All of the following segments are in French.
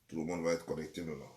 Tout le monde va être connecté maintenant.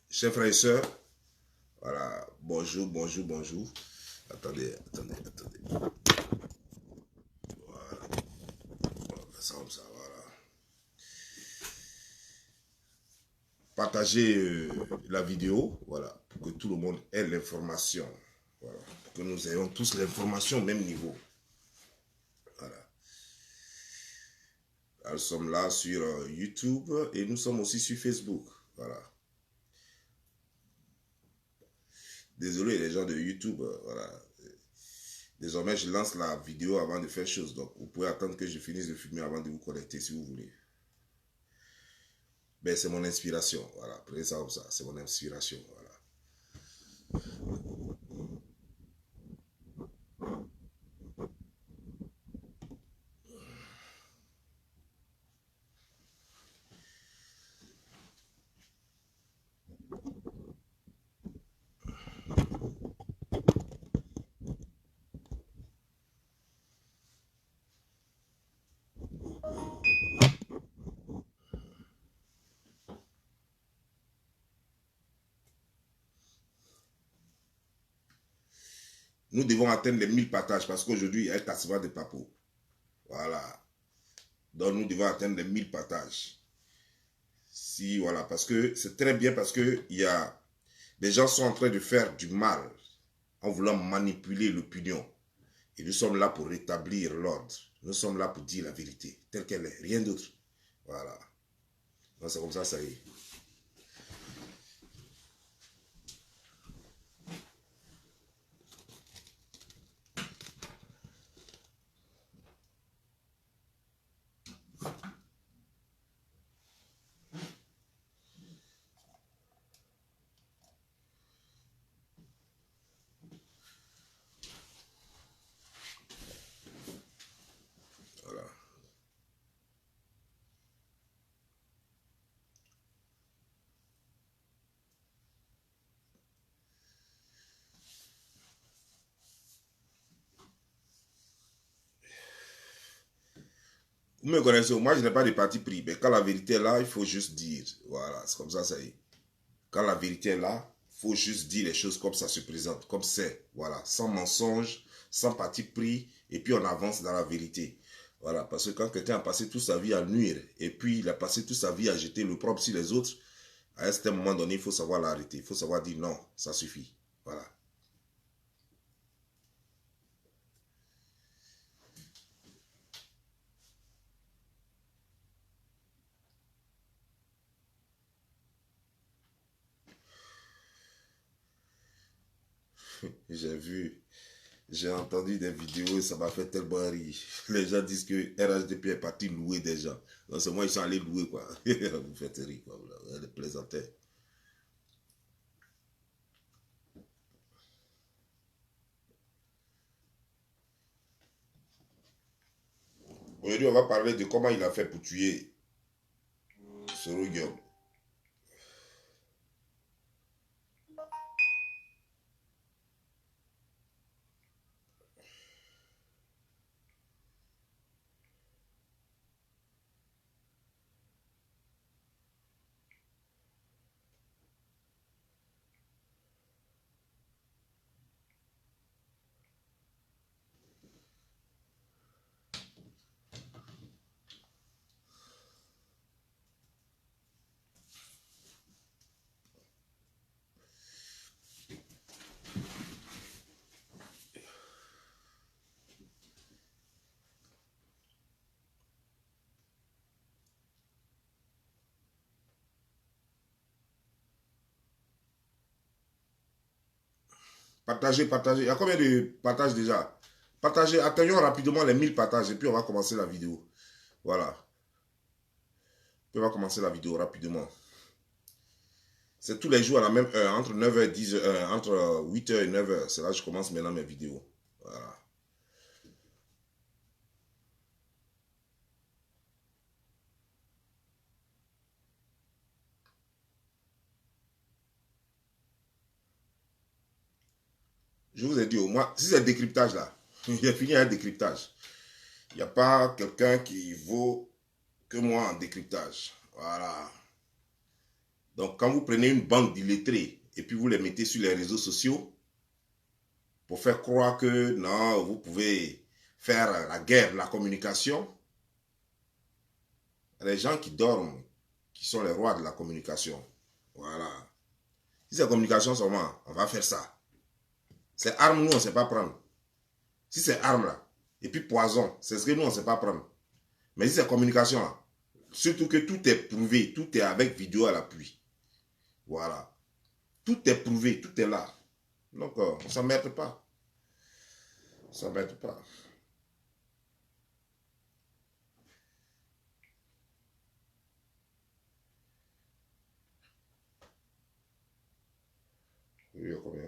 Chers frères et sœurs, voilà, bonjour, bonjour, bonjour. Attendez, attendez, attendez. Voilà, ça comme ça, voilà. Partagez la vidéo, voilà, pour que tout le monde ait l'information. Voilà, pour que nous ayons tous l'information au même niveau. Voilà. Alors, nous sommes là sur YouTube et nous sommes aussi sur Facebook. Voilà. Désolé les gens de YouTube, voilà. Désormais, je lance la vidéo avant de faire chose. Donc, vous pouvez attendre que je finisse de filmer avant de vous connecter si vous voulez. Ben, c'est mon inspiration. Voilà, prenez ça comme ça. C'est mon inspiration. Voilà. Nous devons atteindre les 1000 partages parce qu'aujourd'hui, il y a un festival de Papo. Voilà. Donc, nous devons atteindre les 1000 partages. Si, voilà, parce que c'est très bien parce que il y a des gens sont en train de faire du mal en voulant manipuler l'opinion. Et nous sommes là pour rétablir l'ordre. Nous sommes là pour dire la vérité, telle qu'elle est, rien d'autre. Voilà. Donc, c'est comme ça y est. Voilà. Vous me connaissez, moi je n'ai pas de parti pris, mais quand la vérité est là, il faut juste dire. Voilà, c'est comme ça y est. Quand la vérité est là, il faut juste dire les choses comme ça se présente, comme c'est. Voilà, sans mensonge, sans parti pris, et puis on avance dans la vérité. Voilà, parce que quand quelqu'un a passé toute sa vie à nuire, et puis il a passé toute sa vie à jeter le propre sur les autres, à un certain moment donné, il faut savoir l'arrêter. Il faut savoir dire non, ça suffit. Voilà. J'ai vu, j'ai entendu des vidéos et ça m'a fait tellement rire. Les gens disent que RHDP est parti louer des gens. Donc c'est moi, ils sont allés louer, quoi. Vous faites rire, quoi. Vous les plaisantez. Aujourd'hui, on va parler de comment il a fait pour tuer Soro Guillaume. Partagez, partagez. Il y a combien de partages déjà? Partagez, atteignons rapidement les 1000 partages et puis on va commencer la vidéo. Voilà. Puis on va commencer la vidéo rapidement. C'est tous les jours à la même heure, entre 9h et 10h, entre 8h et 9h. C'est là que je commence maintenant mes vidéos. Voilà. Je vous ai dit, au moins, si c'est le décryptage là, j'ai fini avec le décryptage. Il n'y a pas quelqu'un qui vaut que moi en décryptage. Voilà. Donc, quand vous prenez une bande d'illettrés et puis vous les mettez sur les réseaux sociaux pour faire croire que non, vous pouvez faire la guerre, la communication, il y a des gens qui dorment, qui sont les rois de la communication. Voilà. Si c'est la communication seulement, on va faire ça. C'est armes, nous, on ne sait pas prendre. Si c'est armes là, et puis poison, c'est ce que nous, on ne sait pas prendre. Mais si c'est communication là, surtout que tout est prouvé, tout est avec vidéo à l'appui. Voilà. Tout est prouvé, tout est là. Donc, on ne s'emmerde pas. On ne s'emmerde pas. Oui, combien?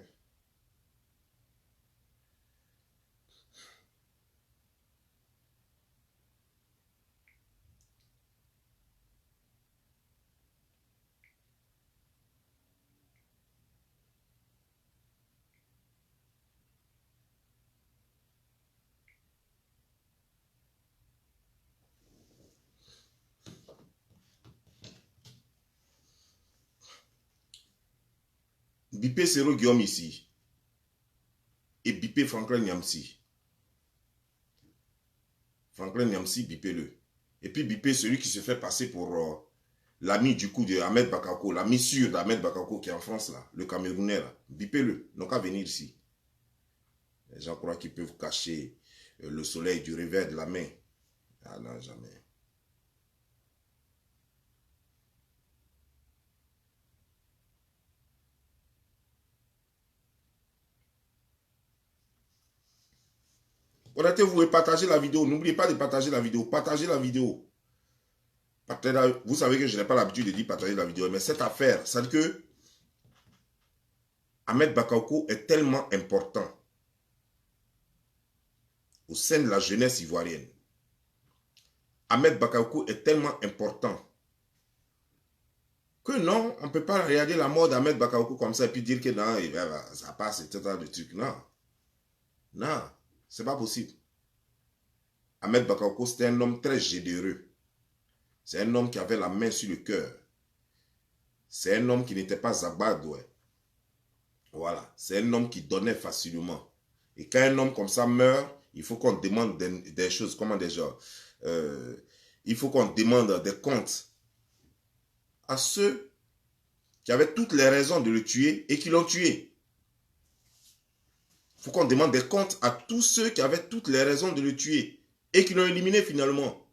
Bipé Sero Guillaume ici. Et bipé Franklin Niamsi. Franklin Niamsi, bipez-le. Et puis bipé celui qui se fait passer pour l'ami du coup de Ahmed Bakako, l'ami sûr d'Ahmed Bakako qui est en France là, le Camerounais là. Bipez-le, non qu'à venir ici. Les gens croient qu'ils peuvent cacher le soleil du revers de la main. Ah non, jamais. Connectez-vous et partagez la vidéo. N'oubliez pas de partager la vidéo. Partagez la vidéo. Vous savez que je n'ai pas l'habitude de dire partager la vidéo, mais cette affaire, c'est que Ahmed Bakako est tellement important au sein de la jeunesse ivoirienne. Ahmed Bakako est tellement important que non, on ne peut pas regarder la mort d'Ahmed Bakako comme ça et puis dire que non, ça passe, etc. de trucs. Non. Non, c'est pas possible. Ahmed Bakako, c'était un homme très généreux. C'est un homme qui avait la main sur le cœur. C'est un homme qui n'était pas zabadoué. Voilà. C'est un homme qui donnait facilement. Et quand un homme comme ça meurt, il faut qu'on demande des choses. Comment déjà il faut qu'on demande des comptes à ceux qui avaient toutes les raisons de le tuer et qui l'ont tué. Il faut qu'on demande des comptes à tous ceux qui avaient toutes les raisons de le tuer et qui l'ont éliminé finalement.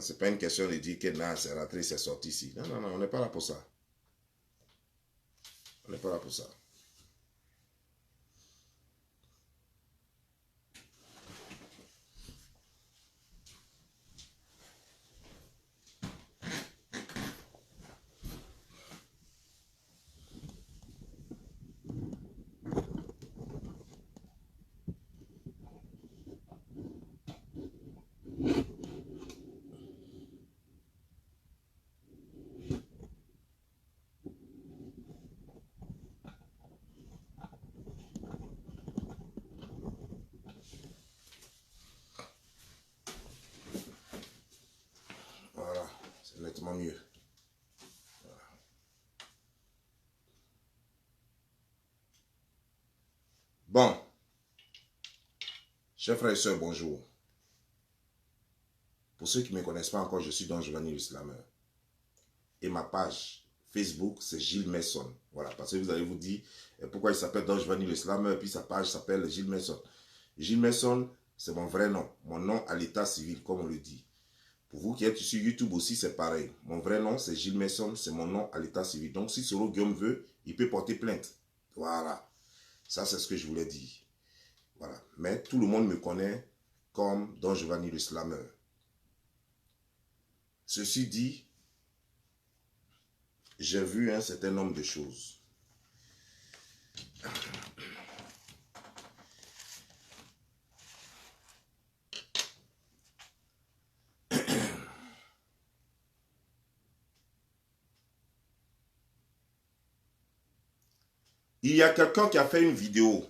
Ce n'est pas une question de dire que non, c'est rentré, c'est sorti ici. Non, non, non, on n'est pas là pour ça. On n'est pas là pour ça. Voilà, c'est nettement mieux. Voilà. Bon, chers frères et sœurs, bonjour. Pour ceux qui ne me connaissent pas encore, je suis Don Giovanni le Slameur. Et ma page Facebook, c'est Gilles Messon. Voilà, parce que vous allez vous dire pourquoi il s'appelle Don Giovanni le Slameur, et puis sa page s'appelle Gilles Messon. Gilles Messon, c'est mon vrai nom, mon nom à l'état civil, comme on le dit. Pour vous qui êtes sur YouTube aussi, c'est pareil. Mon vrai nom, c'est Gilles Messon, c'est mon nom à l'état civil. Donc, si Soro Guillaume veut, il peut porter plainte. Voilà. Ça, c'est ce que je voulais dire. Voilà. Mais tout le monde me connaît comme Don Giovanni le Slammer. Ceci dit, j'ai vu un certain nombre de choses. Il y a quelqu'un qui a fait une vidéo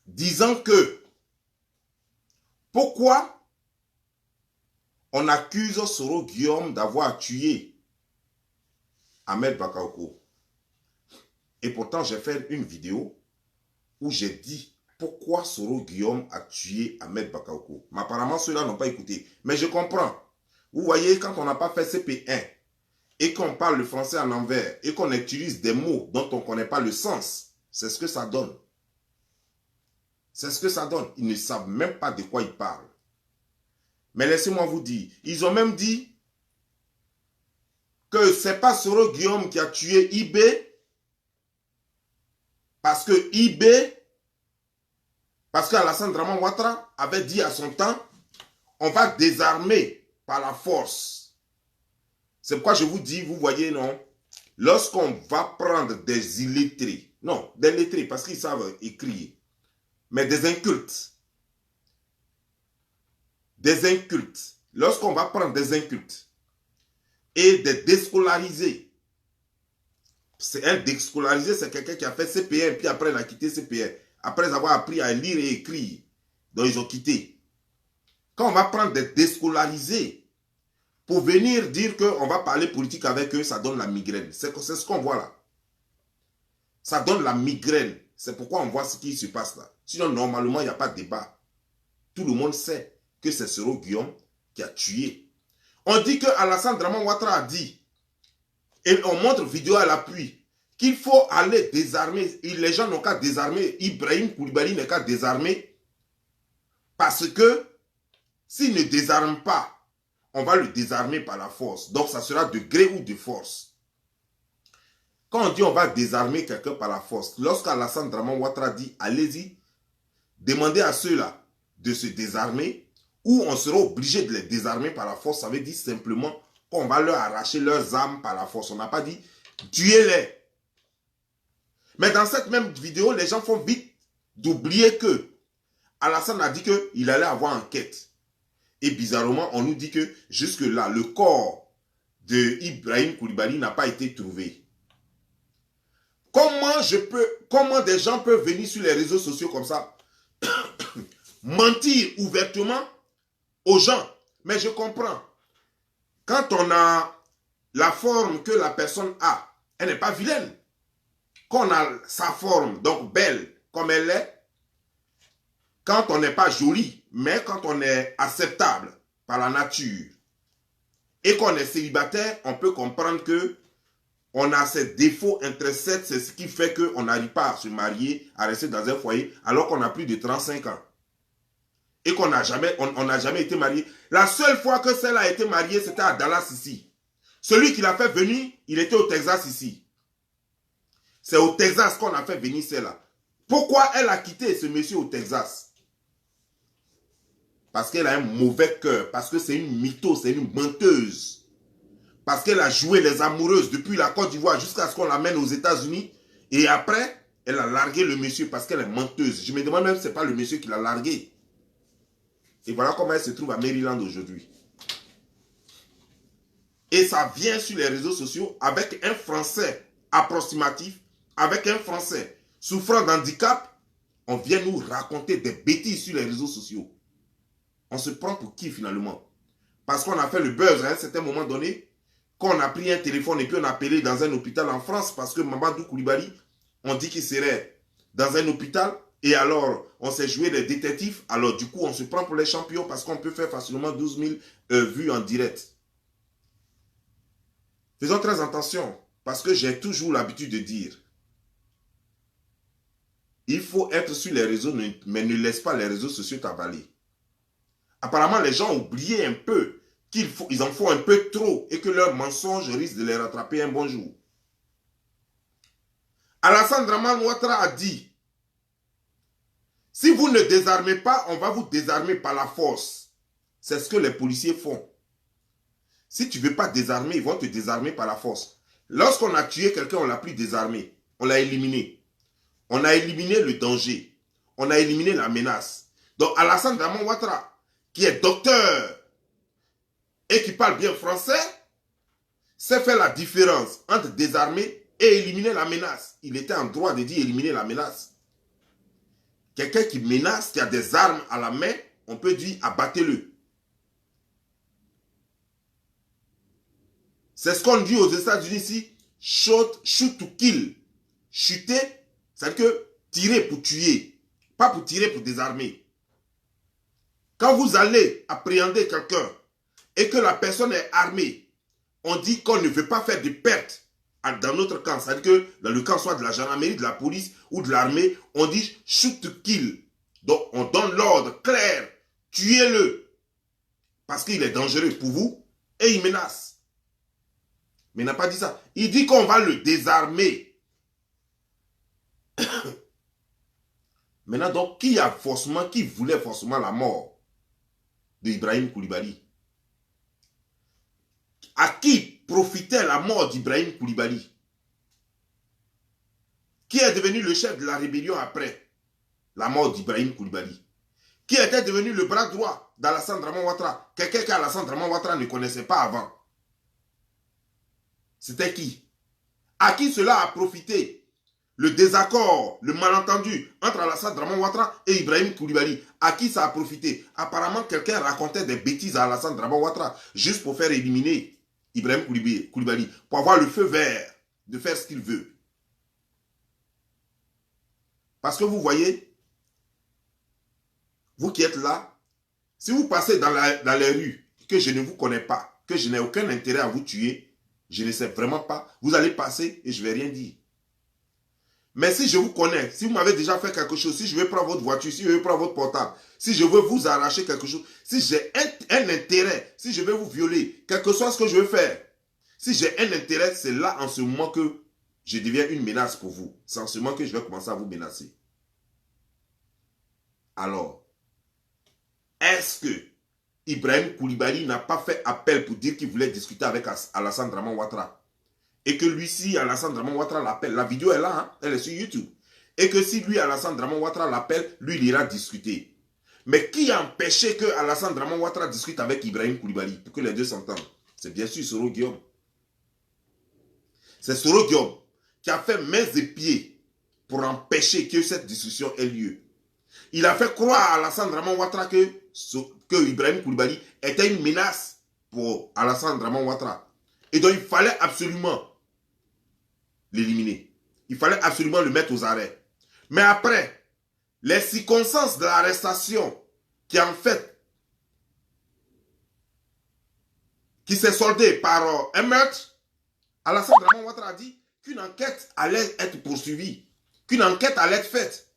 disant que pourquoi on accuse Soro Guillaume d'avoir tué Ahmed Bakayoko. Et pourtant, j'ai fait une vidéo où j'ai dit pourquoi Soro Guillaume a tué Ahmed Bakayoko. Mais apparemment, ceux-là n'ont pas écouté. Mais je comprends. Vous voyez, quand on n'a pas fait CP1 et qu'on parle le français en envers et qu'on utilise des mots dont on ne connaît pas le sens, c'est ce que ça donne. C'est ce que ça donne. Ils ne savent même pas de quoi ils parlent. Mais laissez-moi vous dire, ils ont même dit que ce n'est pas Soro Guillaume qui a tué IB, parce qu'Alassane Draman Ouattara avait dit à son temps, on va désarmer par la force. C'est pourquoi je vous dis, vous voyez, non, lorsqu'on va prendre des illettrés, non, des lettrés, parce qu'ils savent écrire, mais des incultes, lorsqu'on va prendre des incultes et des déscolarisés, c'est un déscolarisé, c'est quelqu'un qui a fait CP1, puis après il a quitté CP1, après avoir appris à lire et écrire, donc ils ont quitté. Quand on va prendre des déscolarisés pour venir dire qu'on va parler politique avec eux, ça donne la migraine. C'est ce qu'on voit là. Ça donne la migraine. C'est pourquoi on voit ce qui se passe là. Sinon, normalement, il n'y a pas de débat. Tout le monde sait que c'est Soro Guillaume qui a tué. On dit que Alassane Draman Ouattara a dit, et on montre vidéo à l'appui, qu'il faut aller désarmer. Les gens n'ont qu'à désarmer. Ibrahim Koulibaly n'a qu'à désarmer. Parce que s'il ne désarme pas, on va le désarmer par la force. Donc, ça sera de gré ou de force. Quand on dit on va désarmer quelqu'un par la force, lorsqu'Alassane Draman Ouattara dit, allez-y, demandez à ceux-là de se désarmer, ou on sera obligé de les désarmer par la force, ça veut dire simplement qu'on va leur arracher leurs armes par la force. On n'a pas dit, tuez-les. Mais dans cette même vidéo, les gens font vite d'oublier que Alassane a dit qu'il allait avoir enquête. Et bizarrement, on nous dit que jusque-là, le corps de Ibrahim Koulibaly n'a pas été trouvé. Comment des gens peuvent venir sur les réseaux sociaux comme ça, mentir ouvertement aux gens? Mais je comprends. Quand on a la forme que la personne a, elle n'est pas vilaine. Quand on a sa forme, donc belle comme elle est, quand on n'est pas joli, mais quand on est acceptable par la nature et qu'on est célibataire, on peut comprendre que on a ces défauts intrinsèques, c'est ce qui fait qu'on n'arrive pas à se marier, à rester dans un foyer, alors qu'on a plus de 35 ans. Et qu'on n'a jamais, on n'a jamais été marié. La seule fois que celle a été mariée, c'était à Dallas ici. Celui qui l'a fait venir, il était au Texas ici. C'est au Texas qu'on a fait venir celle-là. Pourquoi elle a quitté ce monsieur au Texas? Parce qu'elle a un mauvais cœur, parce que c'est une mytho, c'est une menteuse. Parce qu'elle a joué les amoureuses depuis la Côte d'Ivoire jusqu'à ce qu'on l'amène aux États-Unis. Et après, elle a largué le monsieur parce qu'elle est menteuse. Je me demande même si ce n'est pas le monsieur qui l'a largué. Et voilà comment elle se trouve à Maryland aujourd'hui. Et ça vient sur les réseaux sociaux avec un Français approximatif, avec un Français souffrant d'handicap. On vient nous raconter des bêtises sur les réseaux sociaux. On se prend pour qui finalement? Parce qu'on a fait le buzz à un certain moment donné, qu'on a pris un téléphone et puis on a appelé dans un hôpital en France parce que Mamadou Koulibaly, on dit qu'il serait dans un hôpital et alors on s'est joué les détectives. Alors du coup, on se prend pour les champions parce qu'on peut faire facilement 12 000 vues en direct. Faisons très attention parce que j'ai toujours l'habitude de dire il faut être sur les réseaux, mais ne laisse pas les réseaux sociaux t'avaler. Apparemment, les gens ont oublié un peu qu'ils en font un peu trop et que leurs mensonges risquent de les rattraper un bon jour. Alassane Dramane Ouattara a dit, si vous ne désarmez pas, on va vous désarmer par la force. C'est ce que les policiers font. Si tu ne veux pas désarmer, ils vont te désarmer par la force. Lorsqu'on a tué quelqu'un, on ne l'a plus désarmé. On l'a éliminé. On a éliminé le danger. On a éliminé la menace. Donc Alassane Dramane Ouattara, qui est docteur et qui parle bien français, sait faire la différence entre désarmer et éliminer la menace. Il était en droit de dire éliminer la menace. Quelqu'un qui menace, qui a des armes à la main, on peut dire abattez-le. C'est ce qu'on dit aux États-Unis ici, shoot to kill. Chuter, c'est-à-dire que tirer pour tuer, pas pour tirer pour désarmer. Quand vous allez appréhender quelqu'un et que la personne est armée, on dit qu'on ne veut pas faire de pertes dans notre camp. C'est-à-dire que dans le camp soit de la gendarmerie, de la police ou de l'armée, on dit shoot to kill. Donc on donne l'ordre clair, tuez-le. Parce qu'il est dangereux pour vous et il menace. Mais il n'a pas dit ça. Il dit qu'on va le désarmer. Maintenant, donc, qui voulait forcément la mort d'Ibrahim Koulibaly? À qui profitait la mort d'Ibrahim Koulibaly? Qui est devenu le chef de la rébellion après la mort d'Ibrahim Koulibaly? Qui était devenu le bras droit d'Alassane Dramane Ouattara? Quelqu'un qu'Alassane Dramane Ouattara ne connaissait pas avant. C'était qui? À qui cela a profité? Le désaccord, le malentendu entre Alassane Dramane Ouattara et Ibrahim Koulibaly. À qui ça a profité? Apparemment, quelqu'un racontait des bêtises à Alassane Dramane Ouattara juste pour faire éliminer Ibrahim Koulibaly, pour avoir le feu vert de faire ce qu'il veut. Parce que vous voyez, vous qui êtes là, si vous passez dans les rues, que je ne vous connais pas, que je n'ai aucun intérêt à vous tuer, je ne sais vraiment pas, vous allez passer et je ne vais rien dire. Mais si je vous connais, si vous m'avez déjà fait quelque chose, si je veux prendre votre voiture, si je veux prendre votre portable, si je veux vous arracher quelque chose, si j'ai un intérêt, si je veux vous violer, quel que soit ce que je veux faire, si j'ai un intérêt, c'est là en ce moment que je deviens une menace pour vous. C'est en ce moment que je vais commencer à vous menacer. Alors, est-ce que Ibrahim Koulibaly n'a pas fait appel pour dire qu'il voulait discuter avec Alassane Dramane Ouattara? Et que lui, si Alassane Dramane Ouattara l'appelle, la vidéo est là, hein, elle est sur YouTube. Et que si lui, Alassane Dramane Ouattara l'appelle, lui, il ira discuter. Mais qui a empêché que Alassane Dramane Ouattara discute avec Ibrahim Koulibaly pour que les deux s'entendent? C'est bien sûr Soro Guillaume. C'est Soro Guillaume qui a fait mains et pieds pour empêcher que cette discussion ait lieu. Il a fait croire à Alassane Dramane Ouattara que Ibrahim Koulibaly était une menace pour Alassane Dramane Ouattara. Et donc il fallait absolument l'éliminer. Il fallait absolument le mettre aux arrêts. Mais après, les circonstances de l'arrestation qui s'est soldée par un meurtre, Alassane Dramane Ouattara a dit qu'une enquête allait être poursuivie, qu'une enquête allait être faite.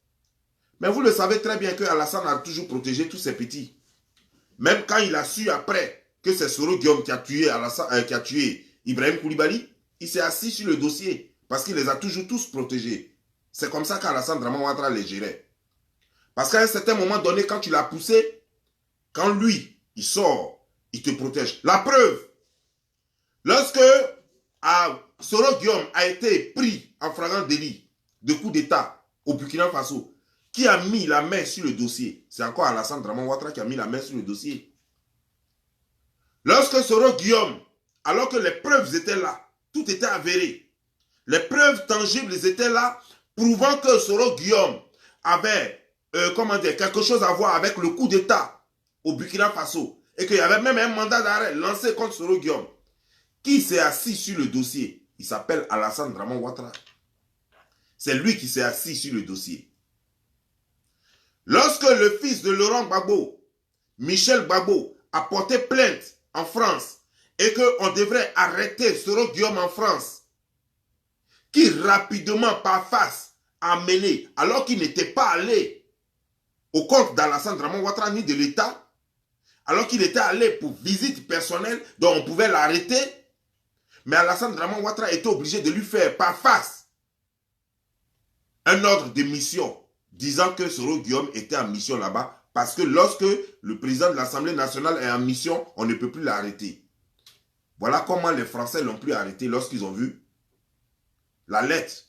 Mais vous le savez très bien que Alassane a toujours protégé tous ses petits. Même quand il a su après que c'est Soro Guillaume qui a tué Ibrahim Koulibaly, il s'est assis sur le dossier parce qu'il les a toujours tous protégés. C'est comme ça qu'Alassane Dramane Ouattara les gérait. Parce qu'à un certain moment donné, quand tu l'as poussé, quand lui, il sort, il te protège. La preuve, lorsque Soro Guillaume a été pris en flagrant délit de coup d'État au Burkina Faso, qui a mis la main sur le dossier? C'est encore Alassane Dramane Ouattara qui a mis la main sur le dossier. Lorsque Soro Guillaume, alors que les preuves étaient là, tout était avéré, les preuves tangibles étaient là, prouvant que Soro Guillaume avait quelque chose à voir avec le coup d'État au Burkina Faso, et qu'il y avait même un mandat d'arrêt lancé contre Soro Guillaume. Qui s'est assis sur le dossier? Il s'appelle Alassane Dramane Ouattara. C'est lui qui s'est assis sur le dossier. Lorsque le fils de Laurent Gbagbo, Michel Gbagbo, a porté plainte en France et qu'on devrait arrêter Soro Guillaume en France, qui rapidement par face a mené, alors qu'il n'était pas allé au compte d'Alassane Dramane Ouattara ni de l'État, alors qu'il était allé pour visite personnelle, dont on pouvait l'arrêter, mais Alassane Dramane Ouattara était obligé de lui faire par face un ordre de mission disant que Soro Guillaume était en mission là-bas parce que lorsque le président de l'Assemblée nationale est en mission, on ne peut plus l'arrêter. Voilà comment les Français l'ont plus arrêté lorsqu'ils ont vu la lettre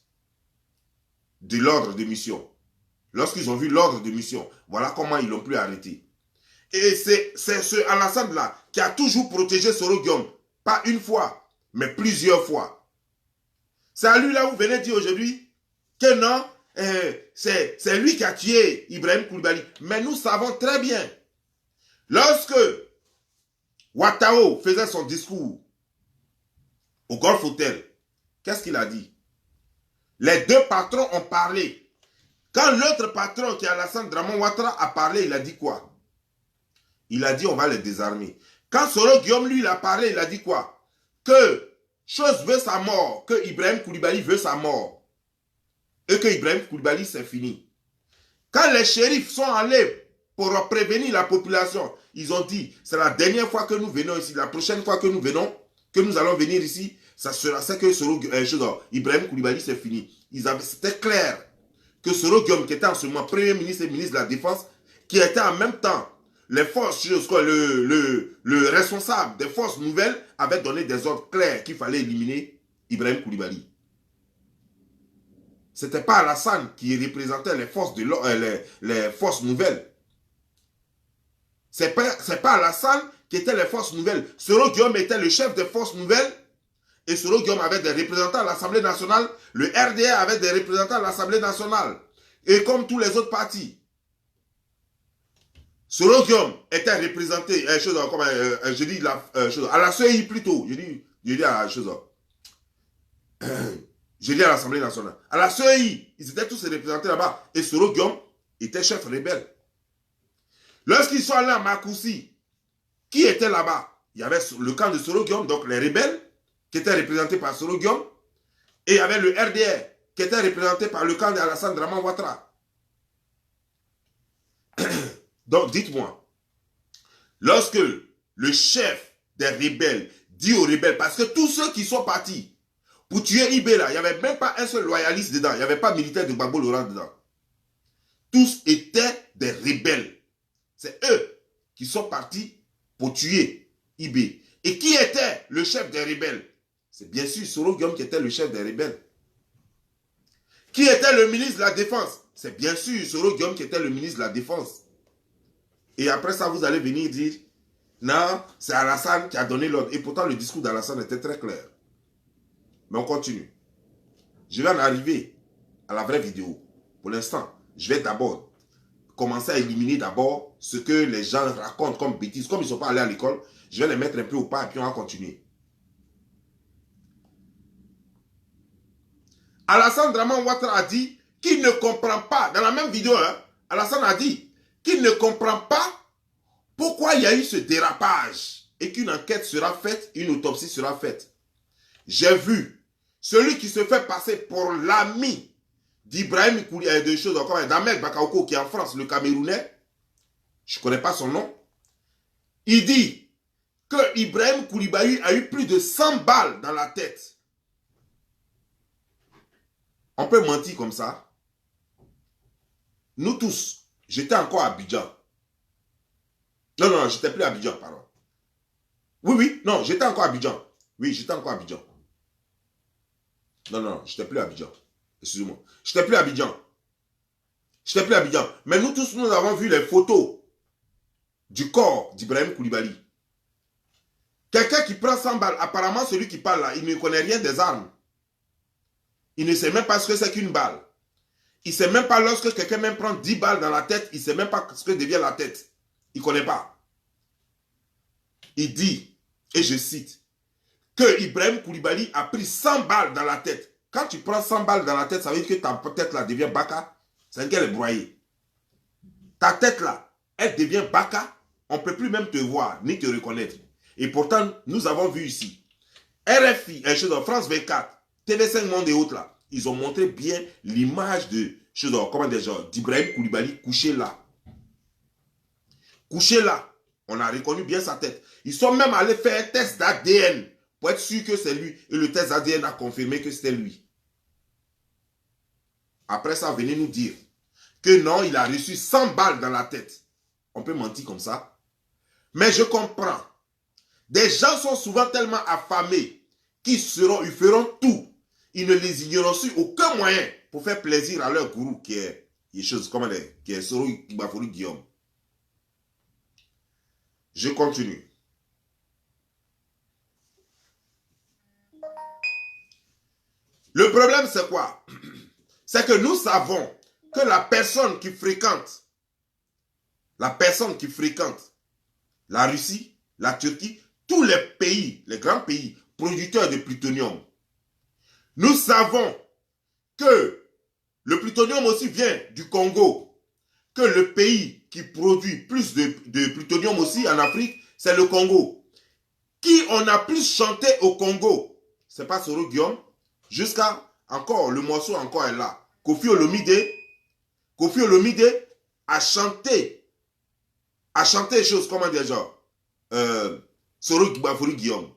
de l'ordre de mission. Lorsqu'ils ont vu l'ordre de mission, voilà comment ils l'ont plus arrêté. Et c'est ce Alassane-là qui a toujours protégé Soro Guillaume, pas une fois, mais plusieurs fois. C'est à lui là où vous venez dire aujourd'hui que non, c'est lui qui a tué Ibrahim Koulibaly. Mais nous savons très bien, lorsque Ouattao faisait son discours au Golf Hotel, qu'est-ce qu'il a dit? Les deux patrons ont parlé. Quand l'autre patron, qui est Alassane Draman Ouattara, a parlé, il a dit quoi? Il a dit on va les désarmer. Quand Soro Guillaume, lui, il a parlé, il a dit quoi? Que chose veut sa mort, que Ibrahim Koulibaly veut sa mort. Et que Ibrahim Koulibaly, c'est fini. Quand les shérifs sont allés pour prévenir la population, ils ont dit, c'est la dernière fois que nous venons ici, la prochaine fois que nous venons, que nous allons venir ici, ça sera c'est que Ibrahim Koulibaly, c'est fini. C'était clair que Soro Guillaume, qui était en ce moment Premier ministre et ministre de la Défense, qui était en même temps les forces, le responsable des forces nouvelles, avait donné des ordres clairs qu'il fallait éliminer Ibrahim Koulibaly. Ce n'était pas Alassane qui représentait les forces, les forces nouvelles. Ce n'est pas Alassane qui était les forces nouvelles. Soro Guillaume était le chef des forces nouvelles et Soro Guillaume avait des représentants à l'Assemblée nationale. Le RDA avait des représentants à l'Assemblée nationale. Et comme tous les autres partis. Soro Guillaume était représenté, je dis à la CEI plutôt, je dis à à l'Assemblée nationale. À la CEI, ils étaient tous représentés là-bas. Et Soro Guillaume était chef rebelle. Lorsqu'ils sont allés à Makoussi, qui était là-bas? Il y avait le camp de Soro Guillaume, donc les rebelles, qui étaient représentés par Soro Guillaume. Et il y avait le RDR, qui était représenté par le camp d'Alassane Draman Ouattara. Donc, dites-moi, lorsque le chef des rebelles dit aux rebelles, parce que tous ceux qui sont partis pour tuer Ibé là, il n'y avait même pas un seul loyaliste dedans, il n'y avait pas militaire de Gbagbo Laurent dedans. Tous étaient des rebelles. C'est eux qui sont partis pour tuer Ibé. Et qui était le chef des rebelles? C'est bien sûr Soro Guillaume qui était le chef des rebelles. Qui était le ministre de la Défense? C'est bien sûr Soro Guillaume qui était le ministre de la Défense. Et après ça, vous allez venir dire, non, c'est Alassane qui a donné l'ordre. Et pourtant, le discours d'Alassane était très clair. Mais on continue. Je vais en arriver à la vraie vidéo. Pour l'instant, je vais d'abord commencer à éliminer d'abord ce que les gens racontent comme bêtises. Comme ils ne sont pas allés à l'école, je vais les mettre un peu au pas et puis on va continuer. Alassane Draman Ouattara a dit qu'il ne comprend pas, dans la même vidéo, hein, Alassane a dit qu'il ne comprend pas pourquoi il y a eu ce dérapage et qu'une enquête sera faite, une autopsie sera faite. J'ai vu celui qui se fait passer pour l'ami d'Ibrahim Koulibaly, de choses comme d'Ahmed Bakayoko qui est en France, le Camerounais, je ne connais pas son nom, il dit que Ibrahim Koulibaly a eu plus de 100 balles dans la tête. On peut mentir comme ça. Nous tous, j'étais encore à Abidjan. Non, j'étais plus à Abidjan, pardon. Oui, non, j'étais encore à Abidjan. Oui, j'étais encore à Abidjan. Non, j'étais plus à Abidjan. Excusez-moi. J'étais plus à Abidjan. J'étais plus à Abidjan. Mais nous tous, nous avons vu les photos du corps d'Ibrahim Koulibaly. Quelqu'un qui prend 100 balles, apparemment celui qui parle là, il ne connaît rien des armes. Il ne sait même pas ce que c'est qu'une balle. Il ne sait même pas lorsque quelqu'un même prend 10 balles dans la tête, il ne sait même pas ce que devient la tête. Il ne connaît pas. Il dit, et je cite, que Ibrahim Koulibaly a pris 100 balles dans la tête. Quand tu prends 100 balles dans la tête, ça veut dire que ta tête là devient baka. Ça veut dire qu'elle est broyée. Ta tête là, elle devient baka. On ne peut plus même te voir, ni te reconnaître. Et pourtant, nous avons vu ici, RFI, France 24, TV5 Monde et autres là, ils ont montré bien l'image de, d'Ibrahim Koulibaly couché là. Couché là. On a reconnu bien sa tête. Ils sont même allés faire un test d'ADN pour être sûr que c'est lui. Et le test d'ADN a confirmé que c'était lui. Après ça, venez nous dire que non, il a reçu 100 balles dans la tête. On peut mentir comme ça. Mais je comprends. Des gens sont souvent tellement affamés qu'ils feront tout. Ils ne les ignoreront sur aucun moyen pour faire plaisir à leur gourou qui est Soro Gbagbo Guillaume. Je continue. Le problème, c'est quoi? C'est que nous savons que la personne qui fréquente la Russie, la Turquie, tous les pays, les grands pays producteurs de plutonium, nous savons que le plutonium aussi vient du Congo, que le pays qui produit plus de plutonium aussi en Afrique, c'est le Congo. Qui on a plus chanté au Congo? C'est pas Soro Guillaume. Jusqu'à encore, le morceau encore est là. Kofi Olomide a chanté des choses, comment dire, genre, Soro Gbagbo Guillaume.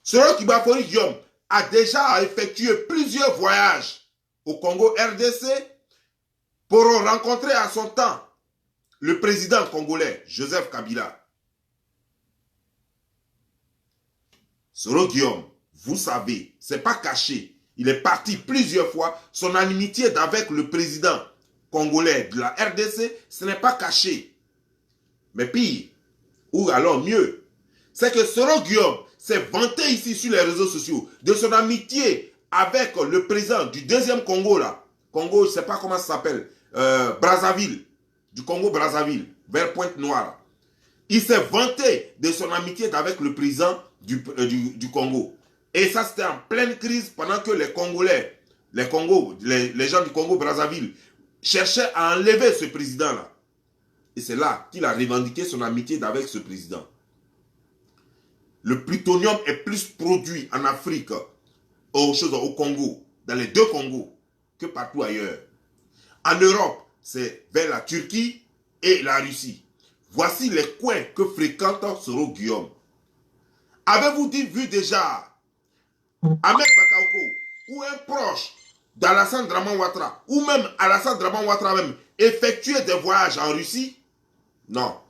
Soro Gbagbo Guillaume a déjà effectué plusieurs voyages au Congo RDC pour rencontrer à son temps le président congolais, Joseph Kabila. Soro Guillaume, vous savez, c'est pas caché. Il est parti plusieurs fois. Son amitié avec le président congolais de la RDC, ce n'est pas caché. Mais pire, ou alors mieux, c'est que Soro Guillaume s'est vanté ici sur les réseaux sociaux de son amitié avec le président du deuxième Congo là. Congo, je ne sais pas comment ça s'appelle. Brazzaville. Du Congo Brazzaville, vers Pointe-Noire. Il s'est vanté de son amitié avec le président du Congo. Et ça, c'était en pleine crise pendant que les Congolais, les gens du Congo Brazzaville cherchaient à enlever ce président-là. Et c'est là qu'il a revendiqué son amitié avec ce président. Le plutonium est plus produit en Afrique, au Congo, dans les deux Congos, que partout ailleurs. En Europe, c'est vers la Turquie et la Russie. Voici les coins que fréquente Soro Guillaume. Avez-vous vu déjà Ahmed Bakayoko ou un proche d'Alassane Draman Ouattara ou même Alassane Draman Ouattara même effectuer des voyages en Russie? Non.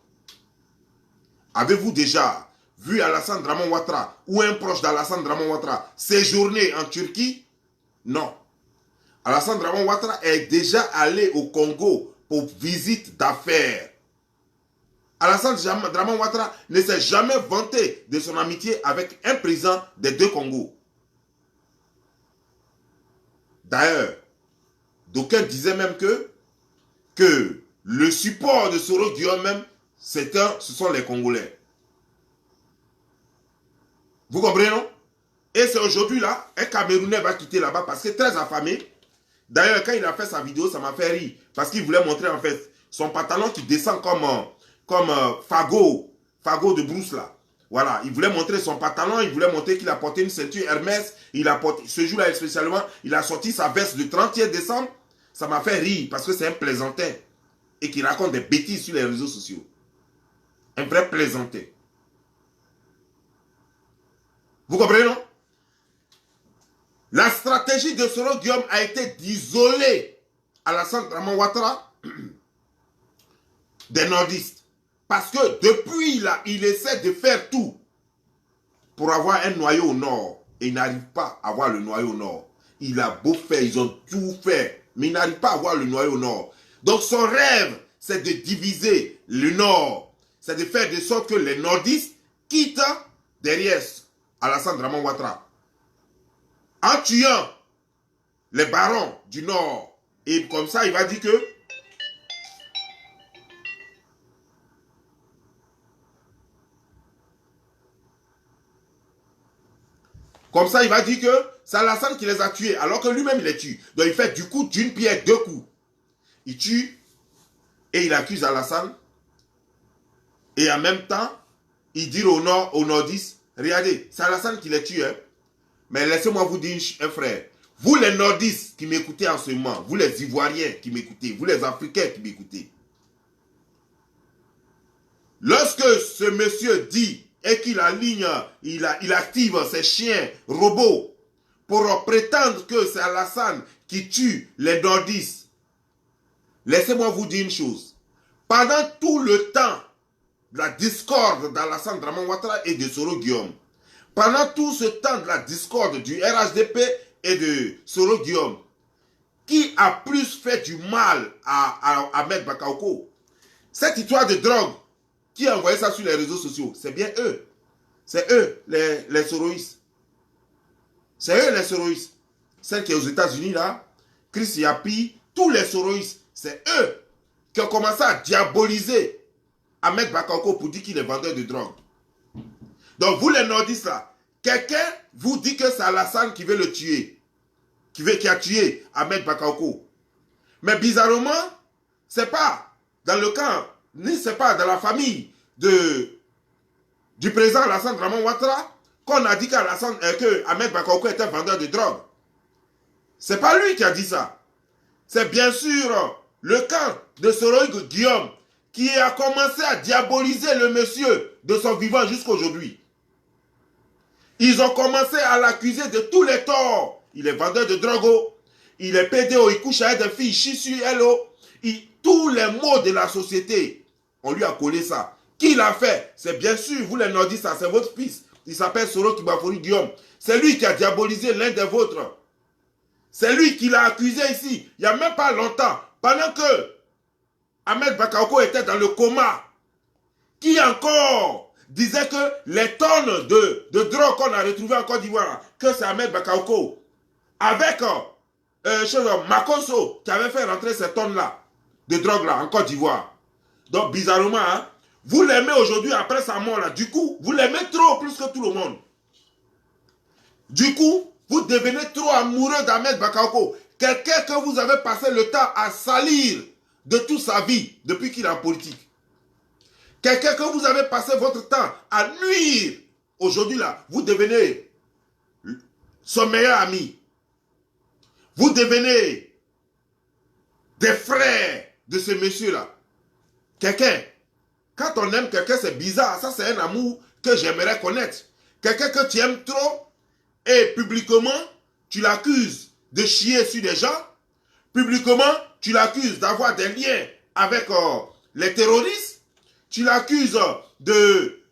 Avez-vous déjà vu Alassane Draman Ouattara ou un proche d'Alassane Draman Ouattara séjourner en Turquie? Non. Alassane Draman Ouattara est déjà allé au Congo pour visite d'affaires. Alassane Draman Ouattara ne s'est jamais vanté de son amitié avec un président des deux Congos. D'ailleurs, d'aucuns disaient même que le support de Soro Guillaume même, ce sont les Congolais. Vous comprenez, non? Et c'est aujourd'hui là, un Camerounais va quitter là-bas parce qu'il est très affamé. D'ailleurs, quand il a fait sa vidéo, ça m'a fait rire. Parce qu'il voulait montrer en fait son pantalon qui descend comme fagot de brousse là. Voilà, il voulait montrer son pantalon, il voulait montrer qu'il a porté une ceinture Hermès. Ce jour-là spécialement, il a sorti sa veste le 31 décembre. Ça m'a fait rire parce que c'est un plaisantin. Et qui raconte des bêtises sur les réseaux sociaux. Un vrai plaisantin. Vous comprenez, non? La stratégie de Soro Guillaume a été d'isoler Alassane Draman Ouattara des nordistes. Parce que depuis là, il essaie de faire tout pour avoir un noyau au nord. Et il n'arrive pas à avoir le noyau au nord. Il a beau faire, ils ont tout fait, mais il n'arrive pas à avoir le noyau au nord. Donc son rêve, c'est de diviser le nord. C'est de faire de sorte que les nordistes quittent derrière Alassane Draman Ouattara. En tuant les barons du nord. Et comme ça, il va dire que c'est Alassane qui les a tués, alors que lui-même il les tue. Donc il fait du coup d'une pierre deux coups. Il tue et il accuse Alassane. Et en même temps, il dit aux nordistes, regardez, c'est Alassane qui les tue. Hein. Mais laissez-moi vous dire, un frère, vous les nordistes qui m'écoutez en ce moment, vous les Ivoiriens qui m'écoutez, vous les Africains qui m'écoutez, lorsque ce monsieur dit et qu'il aligne, il active ses chiens robots pour prétendre que c'est Alassane qui tue les nordistes. Laissez-moi vous dire une chose. Pendant tout le temps de la discorde d'Alassane Draman Ouattara et de Soro Guillaume, pendant tout ce temps de la discorde du RHDP et de Soro Guillaume, qui a plus fait du mal à Ahmed Bakayoko? Cette histoire de drogue, qui a envoyé ça sur les réseaux sociaux? C'est bien eux. C'est eux, les soroïstes. C'est eux, les soroïstes. Celle qui est aux États-Unis, là, Chris Yapi, tous les soroïstes, c'est eux qui ont commencé à diaboliser Ahmed Bakayoko pour dire qu'il est vendeur de drogue. Donc, vous, les nordistes, là, quelqu'un vous dit que c'est Alassane qui veut le tuer, qui a tué Ahmed Bakayoko. Mais bizarrement, c'est pas dans le camp, ni c'est pas dans la famille du président Alassane Draman Ouattara qu'on a dit que Ahmed Bakayoko était vendeur de drogue. C'est pas lui qui a dit ça. C'est bien sûr le camp de Soro Guillaume qui a commencé à diaboliser le monsieur de son vivant jusqu'à aujourd'hui. Ils ont commencé à l'accuser de tous les torts. Il est vendeur de drogue, il est pédéo, il couche avec des filles, il chie sur elle. Tous les maux de la société, on lui a collé ça. Qui l'a fait? C'est bien sûr, vous les nordistes, c'est votre fils. Il s'appelle Soro Guillaume. C'est lui qui a diabolisé l'un des vôtres. C'est lui qui l'a accusé ici. Il n'y a même pas longtemps. Pendant que Ahmed Bakayoko était dans le coma. Qui encore disait que les tonnes de drogue qu'on a retrouvées en Côte d'Ivoire, que c'est Ahmed Bakayoko, avec Makosso, qui avait fait rentrer ces tonnes-là, de drogue-là, en Côte d'Ivoire. Donc, bizarrement, hein, vous l'aimez aujourd'hui après sa mort, là. Du coup, vous l'aimez trop plus que tout le monde. Du coup, vous devenez trop amoureux d'Ahmed Bakayoko. Quelqu'un que vous avez passé le temps à salir de toute sa vie depuis qu'il est en politique. Quelqu'un que vous avez passé votre temps à nuire. Aujourd'hui, là, vous devenez son meilleur ami. Vous devenez des frères de ce monsieur-là. Quelqu'un, quand on aime quelqu'un, c'est bizarre. Ça, c'est un amour que j'aimerais connaître. Quelqu'un que tu aimes trop et publiquement, tu l'accuses de chier sur des gens. Publiquement, tu l'accuses d'avoir des liens avec les terroristes. Tu l'accuses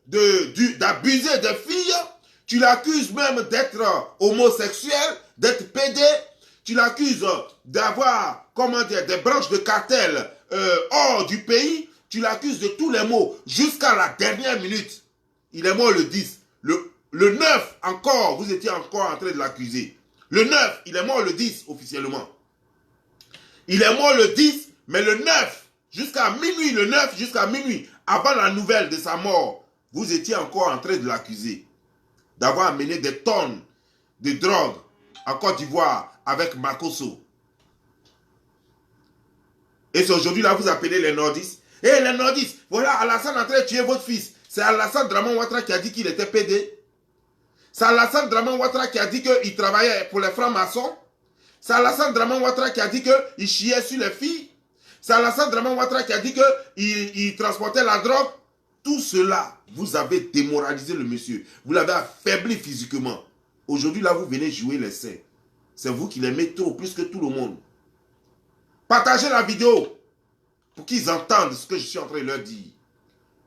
d'abuser des filles. Tu l'accuses même d'être homosexuel, d'être pédé. Tu l'accuses d'avoir, comment dire, des branches de cartel hors du pays. Tu l'accuses de tous les maux jusqu'à la dernière minute. Il est mort le 10. Le 9 encore, vous étiez encore en train de l'accuser. Le 9, il est mort le 10 officiellement. Il est mort le 10, mais le 9, jusqu'à minuit, le 9 jusqu'à minuit, avant la nouvelle de sa mort, vous étiez encore en train de l'accuser d'avoir amené des tonnes de drogue en Côte d'Ivoire avec Makosso. Et c'est aujourd'hui là, vous appelez les nordistes. Eh les nordistes, voilà, Alassane est en train de tuer votre fils. C'est Alassane Draman Ouattara qui a dit qu'il était pédé. C'est Alassane Draman Ouattara qui a dit qu'il travaillait pour les francs-maçons. C'est Alassane Draman Ouattara qui a dit qu'il chiait sur les filles. C'est Alassane Draman Ouattara qui a dit qu'il transportait la drogue. Tout cela, vous avez démoralisé le monsieur. Vous l'avez affaibli physiquement. Aujourd'hui, là, vous venez jouer les saints. C'est vous qui l'aimez trop, plus que tout le monde. Partagez la vidéo pour qu'ils entendent ce que je suis en train de leur dire.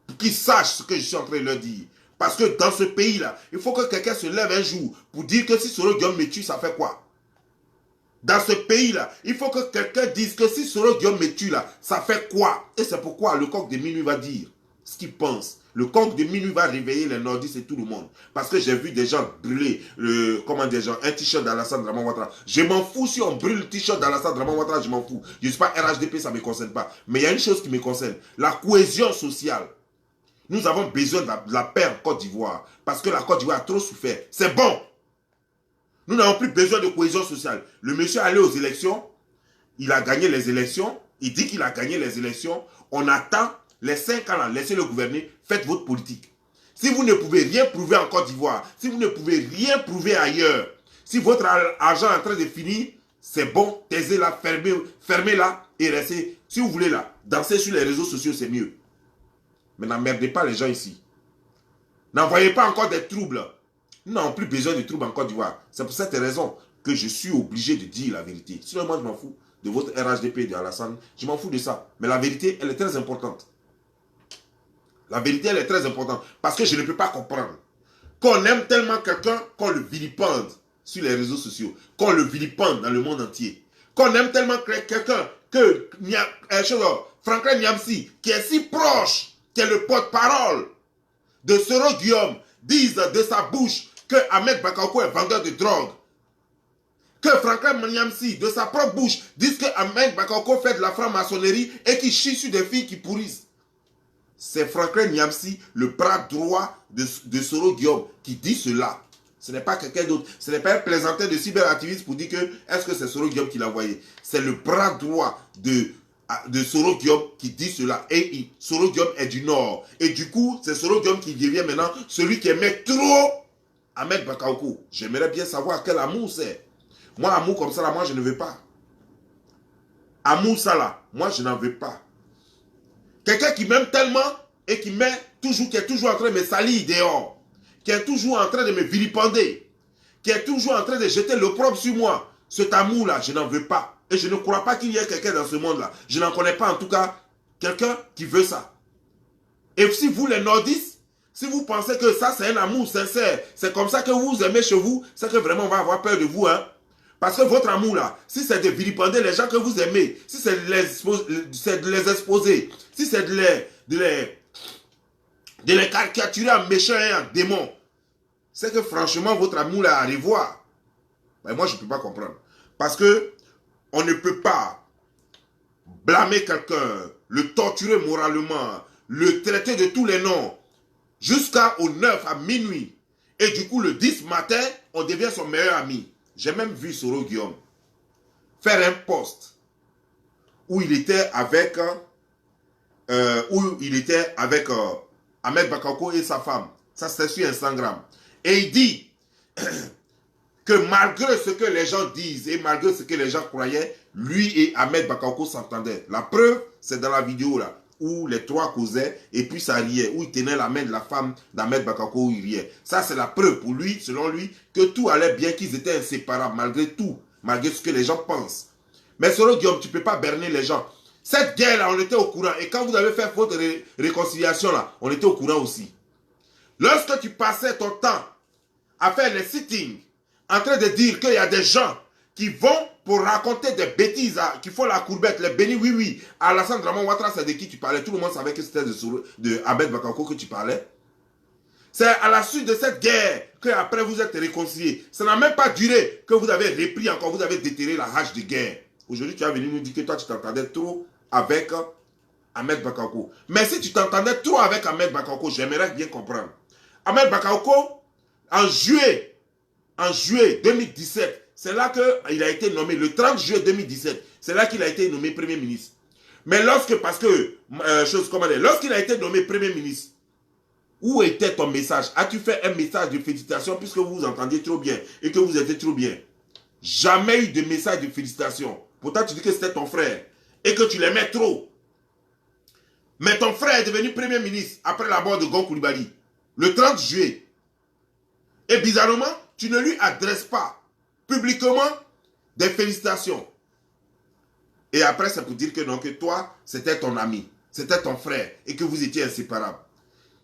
Pour qu'ils sachent ce que je suis en train de leur dire. Parce que dans ce pays-là, il faut que quelqu'un se lève un jour pour dire que si Soro Guillaume me tue, ça fait quoi? Dans ce pays-là, il faut que quelqu'un dise que si Soro Guillaume me tue, là, ça fait quoi? Et c'est pourquoi le coq de minuit va dire ce qu'il pense. Le coq de minuit va réveiller les nordistes et tout le monde. Parce que j'ai vu des gens brûler, un t-shirt d'Alassane Draman Ouattara. Je m'en fous si on brûle le t-shirt d'Alassane Draman Ouattara, je m'en fous. Je ne suis pas RHDP, ça ne me concerne pas. Mais il y a une chose qui me concerne, la cohésion sociale. Nous avons besoin de la paix en Côte d'Ivoire. Parce que la Côte d'Ivoire a trop souffert. C'est bon. Nous n'avons plus besoin de cohésion sociale. Le monsieur est allé aux élections. Il a gagné les élections. Il dit qu'il a gagné les élections. On attend les 5 ans là. Laissez-le gouverner. Faites votre politique. Si vous ne pouvez rien prouver en Côte d'Ivoire, si vous ne pouvez rien prouver ailleurs, si votre argent est en train de finir, c'est bon. Taisez-la, fermez-la et restez. Si vous voulez là, danser sur les réseaux sociaux, c'est mieux. Mais n'emmerdez pas les gens ici. N'envoyez pas encore des troubles Nous n'avons plus besoin de troubles en Côte d'Ivoire. C'est pour cette raison que je suis obligé de dire la vérité. Sinon, moi, je m'en fous de votre RHDP de Alassane. Je m'en fous de ça. Mais la vérité, elle est très importante. La vérité, elle est très importante. Parce que je ne peux pas comprendre qu'on aime tellement quelqu'un qu'on le vilipende sur les réseaux sociaux, qu'on le vilipende dans le monde entier, qu'on aime tellement quelqu'un que Franklin Niamsi, qui est si proche, qui est le porte-parole de Soro Guillaume, dise de sa bouche que Ahmed Bakayoko est vendeur de drogue. Que Franklin Niamsi, de sa propre bouche, dise que Ahmed Bakayoko fait de la franc-maçonnerie et qu'il chie sur des filles qui pourrissent. C'est Franklin Niamsi, le bras droit de Soro Guillaume, qui dit cela. Ce n'est pas quelqu'un d'autre. Ce n'est pas un plaisantin de cyberactiviste pour dire que est-ce que c'est Soro Guillaume qui l'a envoyé. C'est le bras droit de Soro Guillaume qui dit cela. Et Soro Guillaume est du Nord. Et du coup, c'est Soro Guillaume qui devient maintenant celui qui aimait trop Ahmed Bakayoko. J'aimerais bien savoir quel amour c'est. Moi, amour comme ça, là, moi, je ne veux pas. Amour ça, là, moi, je n'en veux pas. Quelqu'un qui m'aime tellement et qui est toujours en train de me salir dehors, qui est toujours en train de me vilipender, qui est toujours en train de jeter l'opprobre sur moi. Cet amour-là, je n'en veux pas. Et je ne crois pas qu'il y ait quelqu'un dans ce monde-là. Je n'en connais pas en tout cas quelqu'un qui veut ça. Et si vous les nordistes, si vous pensez que ça c'est un amour sincère, c'est comme ça que vous aimez chez vous, c'est que vraiment on va avoir peur de vous, hein. Parce que votre amour là, si c'est de vilipender les gens que vous aimez, si c'est de les exposer, si c'est de les caricaturer en méchants et en démons, c'est que franchement votre amour là à revoir. Mais moi je ne peux pas comprendre. Parce que on ne peut pas blâmer quelqu'un, le torturer moralement, le traiter de tous les noms, jusqu'au 9 à minuit. Et du coup le 10 matin, on devient son meilleur ami. J'ai même vu Soro Guillaume faire un post où il était avec Ahmed Bakayoko et sa femme. Ça c'était sur Instagram. Et il dit que malgré ce que les gens disent et malgré ce que les gens croyaient, lui et Ahmed Bakayoko s'entendaient. La preuve, c'est dans la vidéo là, où les trois causaient et puis ça riait, où il tenait la main de la femme d'Ahmed Bakayoko où il riait. Ça c'est la preuve pour lui, selon lui, que tout allait bien, qu'ils étaient inséparables malgré tout, malgré ce que les gens pensent. Mais Soro Guillaume, tu ne peux pas berner les gens. Cette guerre là, on était au courant. Et quand vous avez fait votre réconciliation là, on était au courant aussi. Lorsque tu passais ton temps à faire les sittings, en train de dire qu'il y a des gens qui vont pour raconter des bêtises, qui font la courbette, les bénis, oui, oui. Alassane Draman Ouattara, c'est de qui tu parlais. Tout le monde savait que c'était de Ahmed Bakayoko que tu parlais. C'est à la suite de cette guerre qu'après vous êtes réconciliés. Ça n'a même pas duré que vous avez repris encore, vous avez déterré la hache de guerre. Aujourd'hui, tu es venu nous dire que toi, tu t'entendais trop avec Ahmed Bakayoko. Mais si tu t'entendais trop avec Ahmed Bakayoko, j'aimerais bien comprendre. Ahmed Bakayoko, en juillet 2017, c'est là qu'il a été nommé, le 30 juillet 2017, c'est là qu'il a été nommé Premier ministre. Mais lorsqu'il a été nommé Premier ministre, où était ton message? As-tu fait un message de félicitations puisque vous vous entendiez trop bien et que vous étiez trop bien? Jamais eu de message de félicitations. Pourtant, tu dis que c'était ton frère et que tu l'aimais trop. Mais ton frère est devenu Premier ministre après la mort de Gon Coulibaly, le 30 juillet. Et bizarrement, tu ne lui adresses pas publiquement des félicitations. Et après, c'est pour dire que, non, que toi, c'était ton ami, c'était ton frère et que vous étiez inséparables.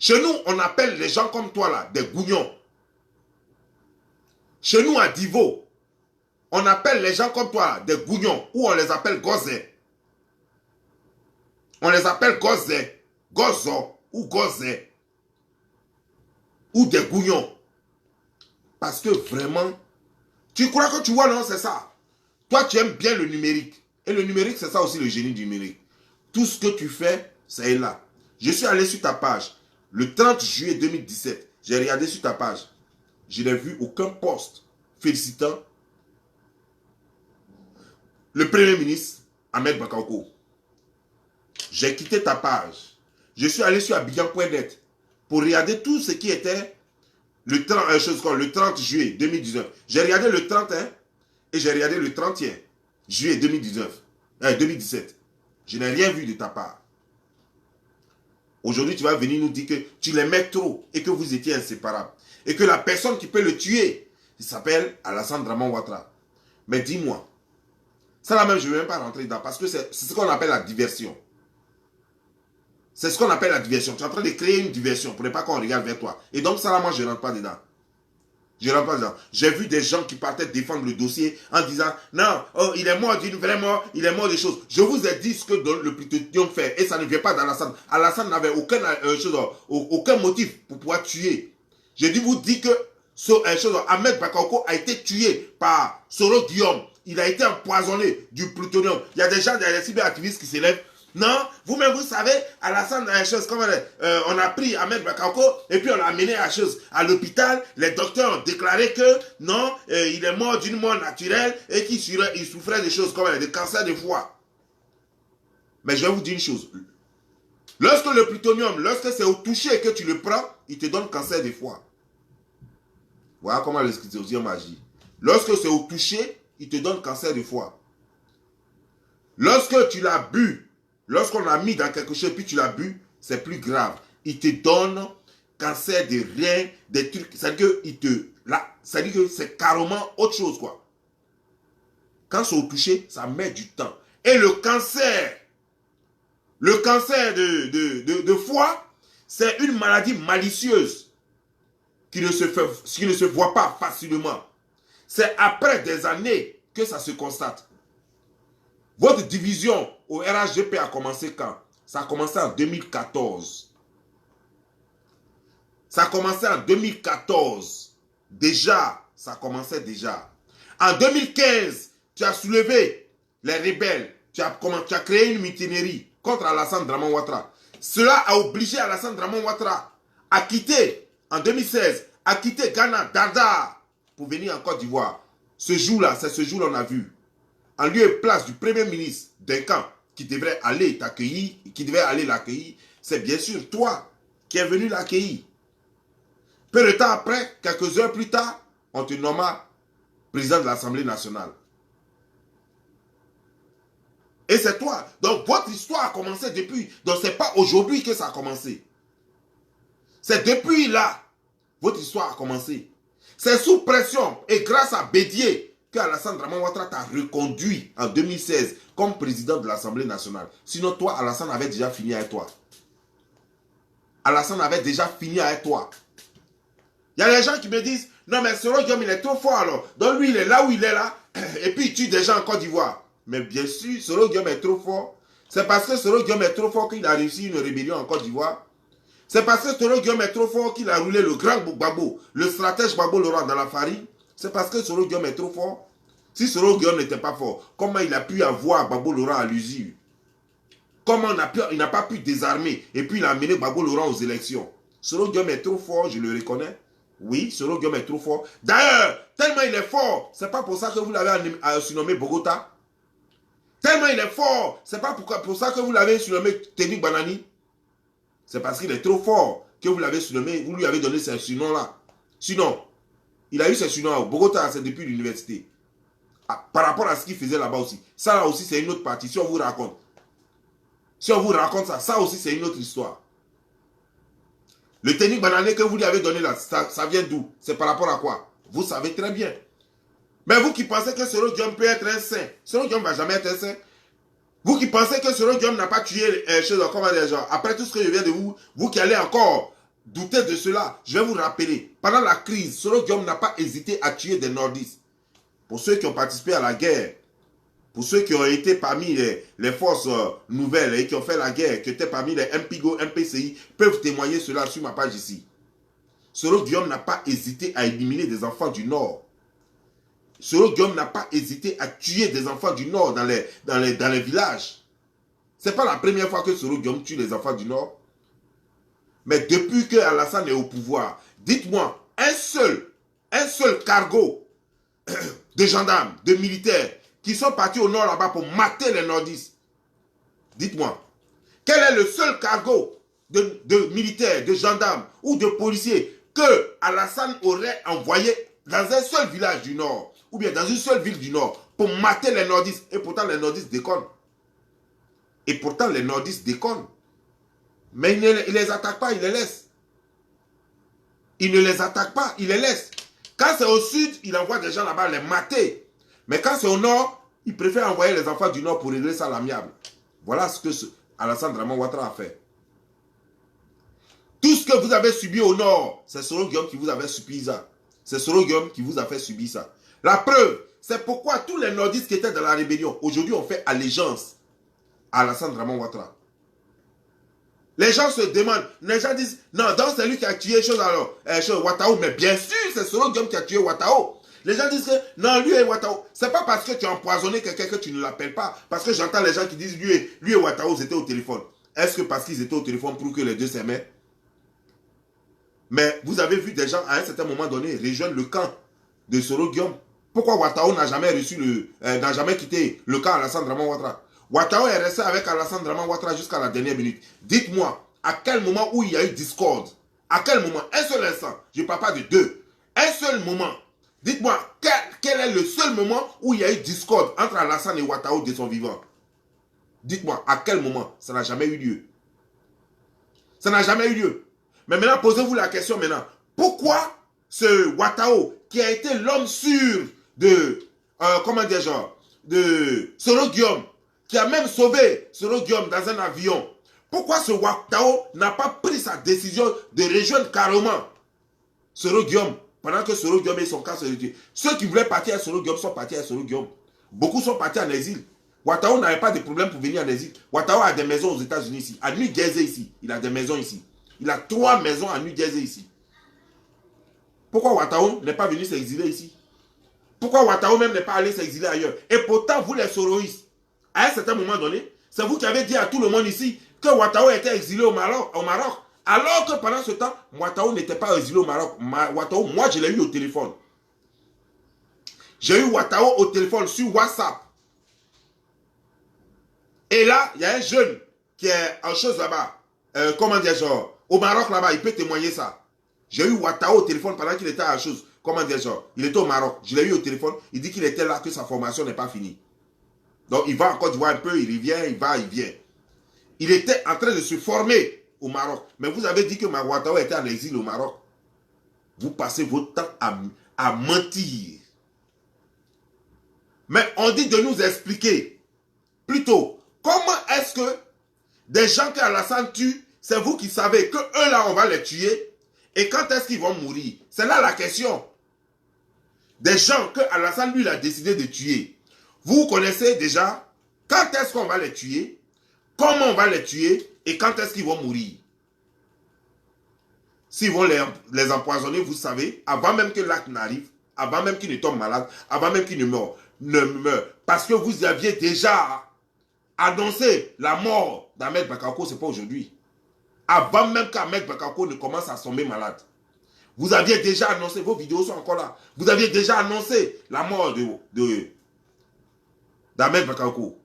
Chez nous, on appelle les gens comme toi là, des gougnons. Chez nous, à Divo, on appelle les gens comme toi là, des gougnons, ou on les appelle gozés. On les appelle gozés, gozo ou gozés, ou des gougnons. Parce que vraiment, tu crois que tu vois, non, c'est ça. Toi, tu aimes bien le numérique. Et le numérique, c'est ça aussi le génie du numérique. Tout ce que tu fais, c'est là. Je suis allé sur ta page. Le 30 juillet 2017, j'ai regardé sur ta page. Je n'ai vu aucun post félicitant le Premier ministre Ahmed Bakayoko. J'ai quitté ta page. Je suis allé sur abidjan.net pour regarder tout ce qui était le 30 juillet 2019. J'ai regardé le 31 et j'ai regardé le 31 juillet 2017. Je n'ai rien vu de ta part. Aujourd'hui, tu vas venir nous dire que tu l'aimais trop et que vous étiez inséparables. et que la personne qui peut le tuer, il s'appelle Alassane Draman Ouattara. Mais dis-moi, ça là même, je ne vais même pas rentrer dedans parce que c'est ce qu'on appelle la diversion. C'est ce qu'on appelle la diversion. Tu es en train de créer une diversion pour ne pas qu'on regarde vers toi. Et donc ça là, moi, je ne rentre pas dedans. Je rentre pas dedans. J'ai vu des gens qui partaient défendre le dossier en disant non, oh, il est mort d'une vraie mort, il est mort des choses. Je vous ai dit ce que le plutonium fait et ça ne vient pas d'Alassane. Alassane n'avait aucun motif pour pouvoir tuer. J'ai dû vous dire que Ahmed Bakayoko a été tué par Soro Guillaume. Il a été empoisonné du plutonium. Il y a des gens, des cyberactivistes qui s'élèvent. Non, vous-même vous savez, Alassane on a pris Ahmed Bakayoko et puis on l'a amené à l'hôpital. Les docteurs ont déclaré que non, il est mort d'une mort naturelle et qu'il souffrait de choses comme de cancer de foie. Mais je vais vous dire une chose. Lorsque le plutonium, lorsque c'est au toucher que tu le prends, il te donne cancer de foie. Voilà comment le schizophrène agit. Lorsque c'est au toucher, il te donne cancer de foie. Lorsque tu l'as bu, lorsqu'on l'a mis dans quelque chose, puis tu l'as bu, c'est plus grave. Il te donne cancer des reins, des trucs. C'est-à-dire que c'est carrément autre chose, quoi. Quand c'est au toucher, ça met du temps. Et le cancer de foie, c'est une maladie malicieuse qui ne se voit pas facilement. C'est après des années que ça se constate. Votre division au RHGP a commencé quand? Ça a commencé en 2014. Ça a commencé en 2014. Déjà, ça commençait déjà. En 2015, tu as soulevé les rebelles. Tu as créé une mutinerie contre Alassane Draman Ouattara. Cela a obligé Alassane Draman Ouattara à quitter, en 2016, à quitter Ghana, Dadaar, pour venir en Côte d'Ivoire. Ce jour-là, c'est ce jour-là qu'on a vu. En lieu et place du premier ministre d'un camp qui devrait aller t'accueillir, qui devait aller l'accueillir, c'est bien sûr toi qui es venu l'accueillir. Peu de temps après, quelques heures plus tard, on te nomma président de l'Assemblée nationale. Et c'est toi. Donc votre histoire a commencé depuis. Donc ce n'est pas aujourd'hui que ça a commencé. C'est depuis là, votre histoire a commencé. C'est sous pression et grâce à Bédier que Alassane Draman Ouattara t'a reconduit en 2016 comme président de l'Assemblée nationale. Sinon, toi, Alassane avait déjà fini avec toi. Alassane avait déjà fini avec toi. Il y a des gens qui me disent, non mais Soro Guillaume, il est trop fort alors. Donc lui, il est là où il est là, et puis il tue des gens en Côte d'Ivoire. Mais bien sûr, Soro Guillaume est trop fort. C'est parce que Soro Guillaume est trop fort qu'il a réussi une rébellion en Côte d'Ivoire. C'est parce que Soro Guillaume est trop fort qu'il a roulé le grand Gbagbo, le stratège Gbagbo Laurent dans la farine. C'est parce que Soro Guillaume est trop fort. Si Soro Guillaume n'était pas fort, comment il a pu avoir Gbagbo Laurent à l'usure? Comment il n'a pas pu désarmer et puis il a amené Gbagbo Laurent aux élections? Soro Guillaume est trop fort, je le reconnais. Oui, Soro Guillaume est trop fort. D'ailleurs, tellement il est fort, c'est pas pour ça que vous l'avez surnommé Bogota. Tellement il est fort, c'est pas pour ça que vous l'avez surnommé Teddy Banani. C'est parce qu'il est trop fort que vous l'avez surnommé, vous lui avez donné ce surnom-là. Sinon, il a eu ce surnom à Bogota, c'est depuis l'université. Par rapport à ce qu'il faisait là-bas aussi. Ça là aussi, c'est une autre partie, si on vous raconte. Si on vous raconte ça, ça aussi, c'est une autre histoire. Le technique banané que vous lui avez donné là, ça vient d'où? C'est par rapport à quoi? Vous savez très bien. Mais vous qui pensez que Soro Guillaume peut être un saint, Soro Guillaume ne va jamais être un saint. Vous qui pensez que Soro Guillaume n'a pas tué après tout ce que je viens de vous qui allez encore douter de cela, je vais vous rappeler. Pendant la crise, Soro Guillaume n'a pas hésité à tuer des nordistes. Pour ceux qui ont participé à la guerre, pour ceux qui ont été parmi les forces nouvelles et qui ont fait la guerre, qui étaient parmi les MPGO, MPCI, peuvent témoigner cela sur ma page ici. Soro Guillaume n'a pas hésité à éliminer des enfants du Nord. Soro Guillaume n'a pas hésité à tuer des enfants du Nord dans les villages. Ce n'est pas la première fois que Soro Guillaume tue les enfants du Nord. Mais depuis que Alassane est au pouvoir, dites-moi, un seul cargo de gendarmes, de militaires, qui sont partis au nord là-bas pour mater les nordistes. Dites-moi, quel est le seul cargo de militaires, de gendarmes ou de policiers que Alassane aurait envoyé dans un seul village du nord ou bien dans une seule ville du nord pour mater les nordistes? Et pourtant les nordistes déconnent. Mais il ne les attaque pas, il les laisse. Il ne les attaque pas, il les laisse. Quand c'est au sud, il envoie des gens là-bas les mater. Mais quand c'est au nord, il préfère envoyer les enfants du nord pour régler ça à l'amiable. Voilà ce que Alassane Draman Ouattara a fait. Tout ce que vous avez subi au nord, c'est Soro Guillaume qui vous avait subi ça. C'est Soro Guillaume qui vous a fait subir ça. La preuve, c'est pourquoi tous les nordistes qui étaient dans la rébellion, aujourd'hui ont fait allégeance à Alassane Draman Ouattara. Les gens se demandent, les gens disent, non, donc c'est lui qui a tué chose alors, Ouattao, mais bien sûr, c'est Soro Guillaume qui a tué Ouattao. Les gens disent que, non, lui et Ouattao, c'est pas parce que tu as empoisonné quelqu'un que tu ne l'appelles pas, parce que j'entends les gens qui disent, lui et Ouattao, ils étaient au téléphone. Est-ce que parce qu'ils étaient au téléphone pour que les deux s'aimaient? Mais vous avez vu des gens, à un certain moment donné, rejoindre le camp de Soro Guillaume. Pourquoi Ouattao n'a jamais n'a jamais quitté le camp Alassane Draman Ouattara? Ouattao est resté avec Alassane Draman Ouattara jusqu'à la dernière minute. Dites-moi, à quel moment où il y a eu discorde? À quel moment? Un seul instant. Je ne parle pas de deux. Un seul moment. Dites-moi, quel est le seul moment où il y a eu discorde entre Alassane et Ouattao de son vivant? Dites-moi, à quel moment? Ça n'a jamais eu lieu. Ça n'a jamais eu lieu. Mais maintenant, posez-vous la question maintenant. Pourquoi ce Ouattao, qui a été l'homme sûr de, de Soro Guillaume, qui a même sauvé Soro Guillaume dans un avion, pourquoi ce Ouattao n'a pas pris sa décision de rejoindre carrément Soro Guillaume pendant que Soro Guillaume et son cas se retirent? Ceux qui voulaient partir à Soro Guillaume sont partis à Soro Guillaume. Beaucoup sont partis en exil. Ouattao n'avait pas de problème pour venir en exil. Ouattao a des maisons aux États-Unis ici, à New Jersey ici. Il a des maisons ici. Il a 3 maisons à New Jersey ici. Pourquoi Ouattao n'est pas venu s'exiler ici? Pourquoi Ouattao même n'est pas allé s'exiler ailleurs? Et pourtant, vous les soroïstes, à un certain moment donné, c'est vous qui avez dit à tout le monde ici que Ouattao était exilé au Maroc. Alors que pendant ce temps, Ouattao n'était pas exilé au Maroc. Ouattao, moi, je l'ai eu au téléphone. J'ai eu Ouattao au téléphone sur WhatsApp. Et là, il y a un jeune qui est en chose là-bas. Comment dire, genre, au Maroc là-bas, il peut témoigner ça. J'ai eu Ouattao au téléphone pendant qu'il était à la chose. Comment dire, genre, il était au Maroc. Je l'ai eu au téléphone. Il dit qu'il était là, que sa formation n'est pas finie. Donc, il va en Côte d'Ivoire un peu, il revient, il va, il vient. Il était en train de se former au Maroc. Mais vous avez dit que Ouattao était en exil au Maroc. Vous passez votre temps à mentir. Mais on dit de nous expliquer. Plutôt, comment est-ce que des gens que Alassane tue, c'est vous qui savez que eux là, on va les tuer. Et quand est-ce qu'ils vont mourir? C'est là la question. Des gens que Alassane, lui, il a décidé de tuer. Vous connaissez déjà quand est-ce qu'on va les tuer, comment on va les tuer et quand est-ce qu'ils vont mourir. S'ils vont les empoisonner, vous savez, avant même que l'acte n'arrive, avant même qu'ils ne tombent malades, avant même qu'ils ne meurent. Parce que vous aviez déjà annoncé la mort d'Ahmed Bakako, ce n'est pas aujourd'hui. Avant même qu'Ahmed Bakako ne commence à tomber malade. Vous aviez déjà annoncé, vos vidéos sont encore là, vous aviez déjà annoncé la mort d'Ahmed Bakako.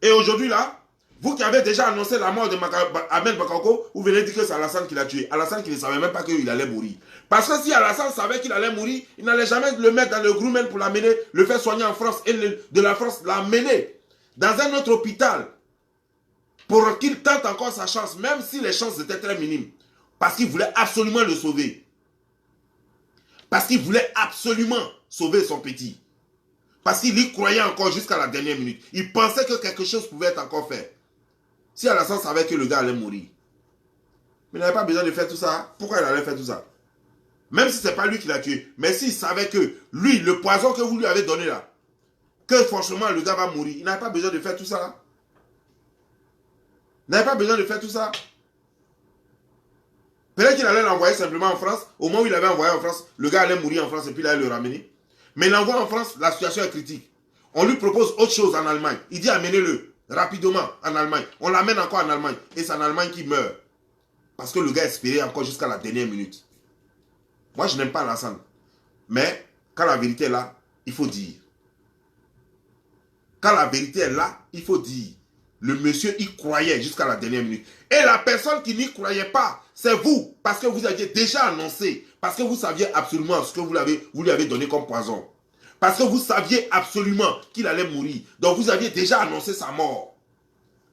Et aujourd'hui là, vous qui avez déjà annoncé la mort d'Ahmed Bakako, vous venez dire que c'est Alassane qui l'a tué. Alassane qui ne savait même pas qu'il allait mourir. Parce que si Alassane savait qu'il allait mourir, il n'allait jamais le mettre dans le Grumman pour l'amener, le faire soigner en France et de la France l'amener dans un autre hôpital pour qu'il tente encore sa chance, même si les chances étaient très minimes. Parce qu'il voulait absolument le sauver. Parce qu'il voulait absolument sauver son petit. Parce qu'il y croyait encore jusqu'à la dernière minute. Il pensait que quelque chose pouvait être encore fait. Si Alassane savait que le gars allait mourir, mais il n'avait pas besoin de faire tout ça. Pourquoi il allait faire tout ça? Même si ce n'est pas lui qui l'a tué. Mais s'il savait que lui, le poison que vous lui avez donné là, que franchement le gars va mourir, il n'avait pas besoin de faire tout ça. Il n'avait pas besoin de faire tout ça. Peut-être qu'il allait l'envoyer simplement en France. Au moment où il l'avait envoyé en France, le gars allait mourir en France et puis il allait le ramener. Mais il l'envoie en France, la situation est critique. On lui propose autre chose en Allemagne. Il dit amenez-le rapidement en Allemagne. On l'amène encore en Allemagne. Et c'est en Allemagne qu'il meurt. Parce que le gars espérait encore jusqu'à la dernière minute. Moi, je n'aime pas Alassane. Mais quand la vérité est là, il faut dire. Quand la vérité est là, il faut dire. Le monsieur y croyait jusqu'à la dernière minute. Et la personne qui n'y croyait pas, c'est vous. Parce que vous aviez déjà annoncé. Parce que vous saviez absolument ce que vous lui avez donné comme poison. Parce que vous saviez absolument qu'il allait mourir. Donc vous aviez déjà annoncé sa mort.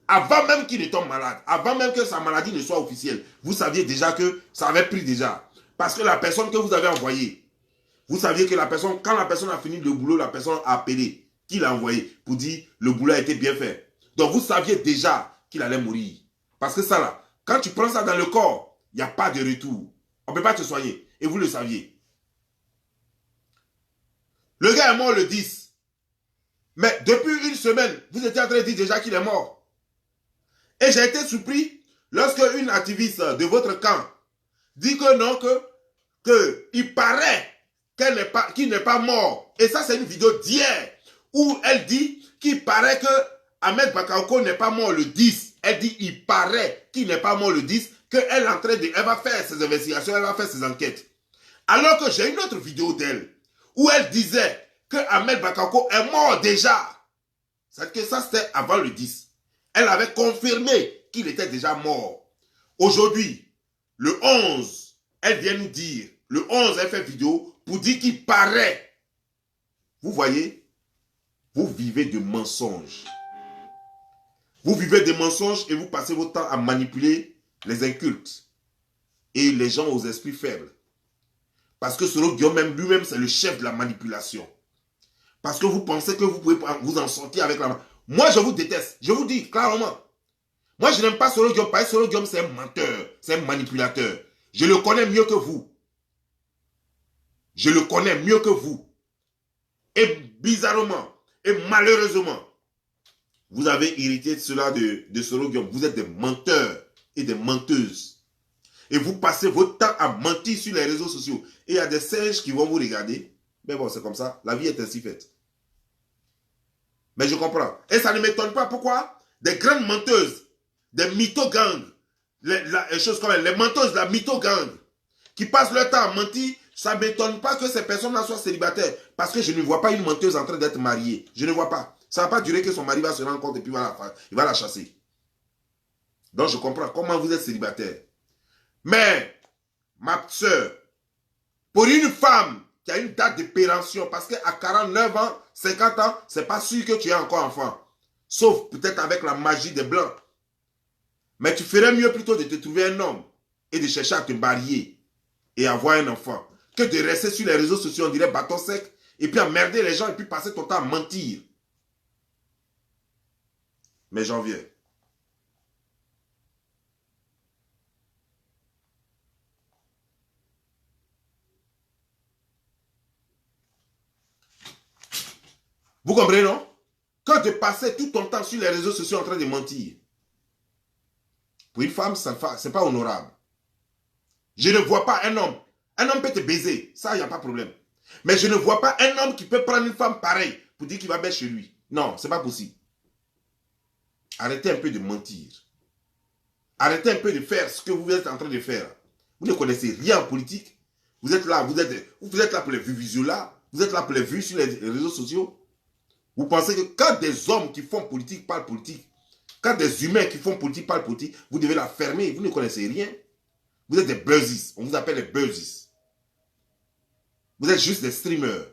Avant même qu'il ne tombe malade. Avant même que sa maladie ne soit officielle. Vous saviez déjà que ça avait pris déjà. Parce que la personne que vous avez envoyée, vous saviez que la personne, quand la personne a fini le boulot, la personne a appelé, qui l'a envoyé pour dire le boulot a été bien fait. Donc vous saviez déjà qu'il allait mourir. Parce que ça là, quand tu prends ça dans le corps, il n'y a pas de retour. On ne peut pas te soigner. Et vous le saviez. Le gars est mort le 10. Mais depuis une semaine, vous étiez en train de dire déjà qu'il est mort. Et j'ai été surpris lorsque une activiste de votre camp dit que non, que il paraît qu'il n'est pas mort. Et ça, c'est une vidéo d'hier où elle dit qu'il paraît que Ahmed Bakayoko n'est pas mort le 10. Elle dit il paraît qu'il n'est pas mort le 10, qu'elle est en train de... Elle va faire ses investigations, elle va faire ses enquêtes. Alors que j'ai une autre vidéo d'elle où elle disait que Ahmed Bakayoko est mort déjà. C'est que ça, c'était avant le 10. Elle avait confirmé qu'il était déjà mort. Aujourd'hui, le 11, elle vient nous dire, le 11, elle fait vidéo pour dire qu'il paraît. Vous voyez, vous vivez de mensonges. Vous vivez des mensonges et vous passez votre temps à manipuler les incultes et les gens aux esprits faibles. Parce que Soro Guillaume lui-même, c'est le chef de la manipulation. Parce que vous pensez que vous pouvez vous en sortir avec la... Moi, je vous déteste. Je vous dis clairement. Moi, je n'aime pas Soro Guillaume parce que Soro Guillaume, c'est un menteur. C'est un manipulateur. Je le connais mieux que vous. Je le connais mieux que vous. Et bizarrement, et malheureusement, vous avez hérité de cela de Soro Guillaume. Vous êtes des menteurs et des menteuses. Et vous passez votre temps à mentir sur les réseaux sociaux. Et il y a des singes qui vont vous regarder. Mais bon, c'est comme ça. La vie est ainsi faite. Mais je comprends. Et ça ne m'étonne pas. Pourquoi? Des grandes menteuses, des mytho-gangs, les choses comme les menteuses de la mytho-gang, qui passent leur temps à mentir, ça ne m'étonne pas que ces personnes-là soient célibataires. Parce que je ne vois pas une menteuse en train d'être mariée. Je ne vois pas. Ça ne va pas durer que son mari va se rendre compte et puis il va la chasser. Donc je comprends comment vous êtes célibataire. Mais, ma soeur, pour une femme qui a une date de péremption, parce qu'à 49 ans, 50 ans, c'est pas sûr que tu es encore enfant. Sauf peut-être avec la magie des Blancs. Mais tu ferais mieux plutôt de te trouver un homme et de chercher à te marier et avoir un enfant que de rester sur les réseaux sociaux, on dirait bâton sec, et puis emmerder les gens et puis passer ton temps à mentir. Mais j'en viens. Vous comprenez, non? Quand de passer tout ton temps sur les réseaux sociaux en train de mentir, pour une femme, ce n'est pas honorable. Je ne vois pas un homme. Un homme peut te baiser, ça, il n'y a pas de problème. Mais je ne vois pas un homme qui peut prendre une femme pareille pour dire qu'il va baisser chez lui. Non, ce n'est pas possible. Arrêtez un peu de mentir. Arrêtez un peu de faire ce que vous êtes en train de faire. Vous ne connaissez rien en politique. Vous êtes là, vous êtes là pour les vues visuelles, vous êtes là pour les vues sur les réseaux sociaux. Vous pensez que quand des hommes qui font politique parlent politique, quand des humains qui font politique parlent politique, vous devez la fermer. Vous ne connaissez rien. Vous êtes des buzzies. On vous appelle les buzzies. Vous êtes juste des streamers.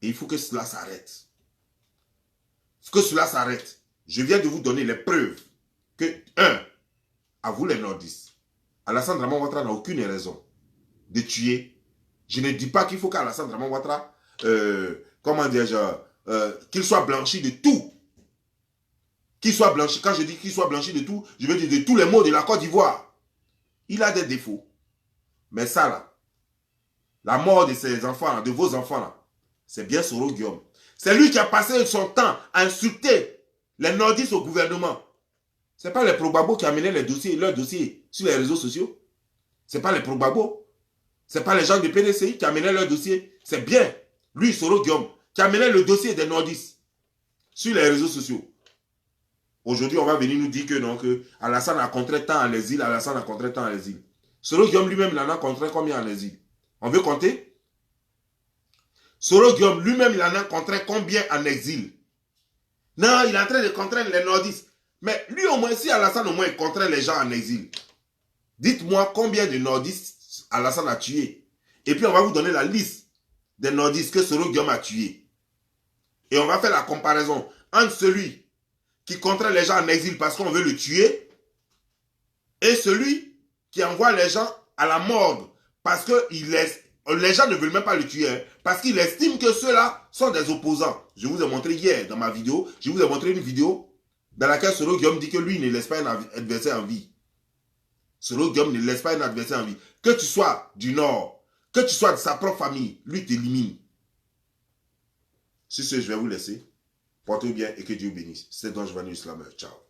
Et il faut que cela s'arrête. Il faut que cela s'arrête. Je viens de vous donner les preuves que, à vous les nordistes, Alassane Draman Ouattara n'a aucune raison de tuer. Je ne dis pas qu'il faut qu'Alassane Draman Ouattara, qu'il soit blanchi de tout. Qu'il soit blanchi, quand je dis qu'il soit blanchi de tout, je veux dire de tous les maux de la Côte d'Ivoire. Il a des défauts. Mais ça là, la mort de ses enfants, là, de vos enfants là, c'est bien Soro Guillaume. C'est lui qui a passé son temps à insulter les nordistes au gouvernement. Ce n'est pas les Probabo qui amenaient leurs dossiers sur les réseaux sociaux. Ce n'est pas les Probabo. Ce n'est pas les gens du PDCI qui amenaient leurs dossiers. C'est bien lui, Soro Guillaume, qui amenait le dossier des nordistes sur les réseaux sociaux. Aujourd'hui, on va venir nous dire que non, que Alassane a contraint tant à l'exil, Alassane a contraint tant à l'exil. Soro Guillaume lui-même, il en a contraint combien en exil? On veut compter? Soro Guillaume lui-même, il en a contraint combien en exil? Non, il est en train de contraindre les nordistes. Mais lui au moins, si Alassane au moins il contraint les gens en exil, dites-moi combien de nordistes Alassane a tué. Et puis on va vous donner la liste des nordistes que Soro Guillaume a tué. Et on va faire la comparaison entre celui qui contraint les gens en exil parce qu'on veut le tuer et celui qui envoie les gens à la morgue parce que les gens ne veulent même pas le tuer, hein, parce qu'ils estiment que ceux-là sont des opposants. Je vous ai montré hier dans ma vidéo, je vous ai montré une vidéo dans laquelle Soro Guillaume dit que lui ne laisse pas un adversaire en vie. Soro Guillaume ne laisse pas un adversaire en vie. Que tu sois du Nord, que tu sois de sa propre famille, lui t'élimine. Sur ce, je vais vous laisser. Portez-vous bien et que Dieu bénisse. C'est Don Giovanni Islameur. Ciao.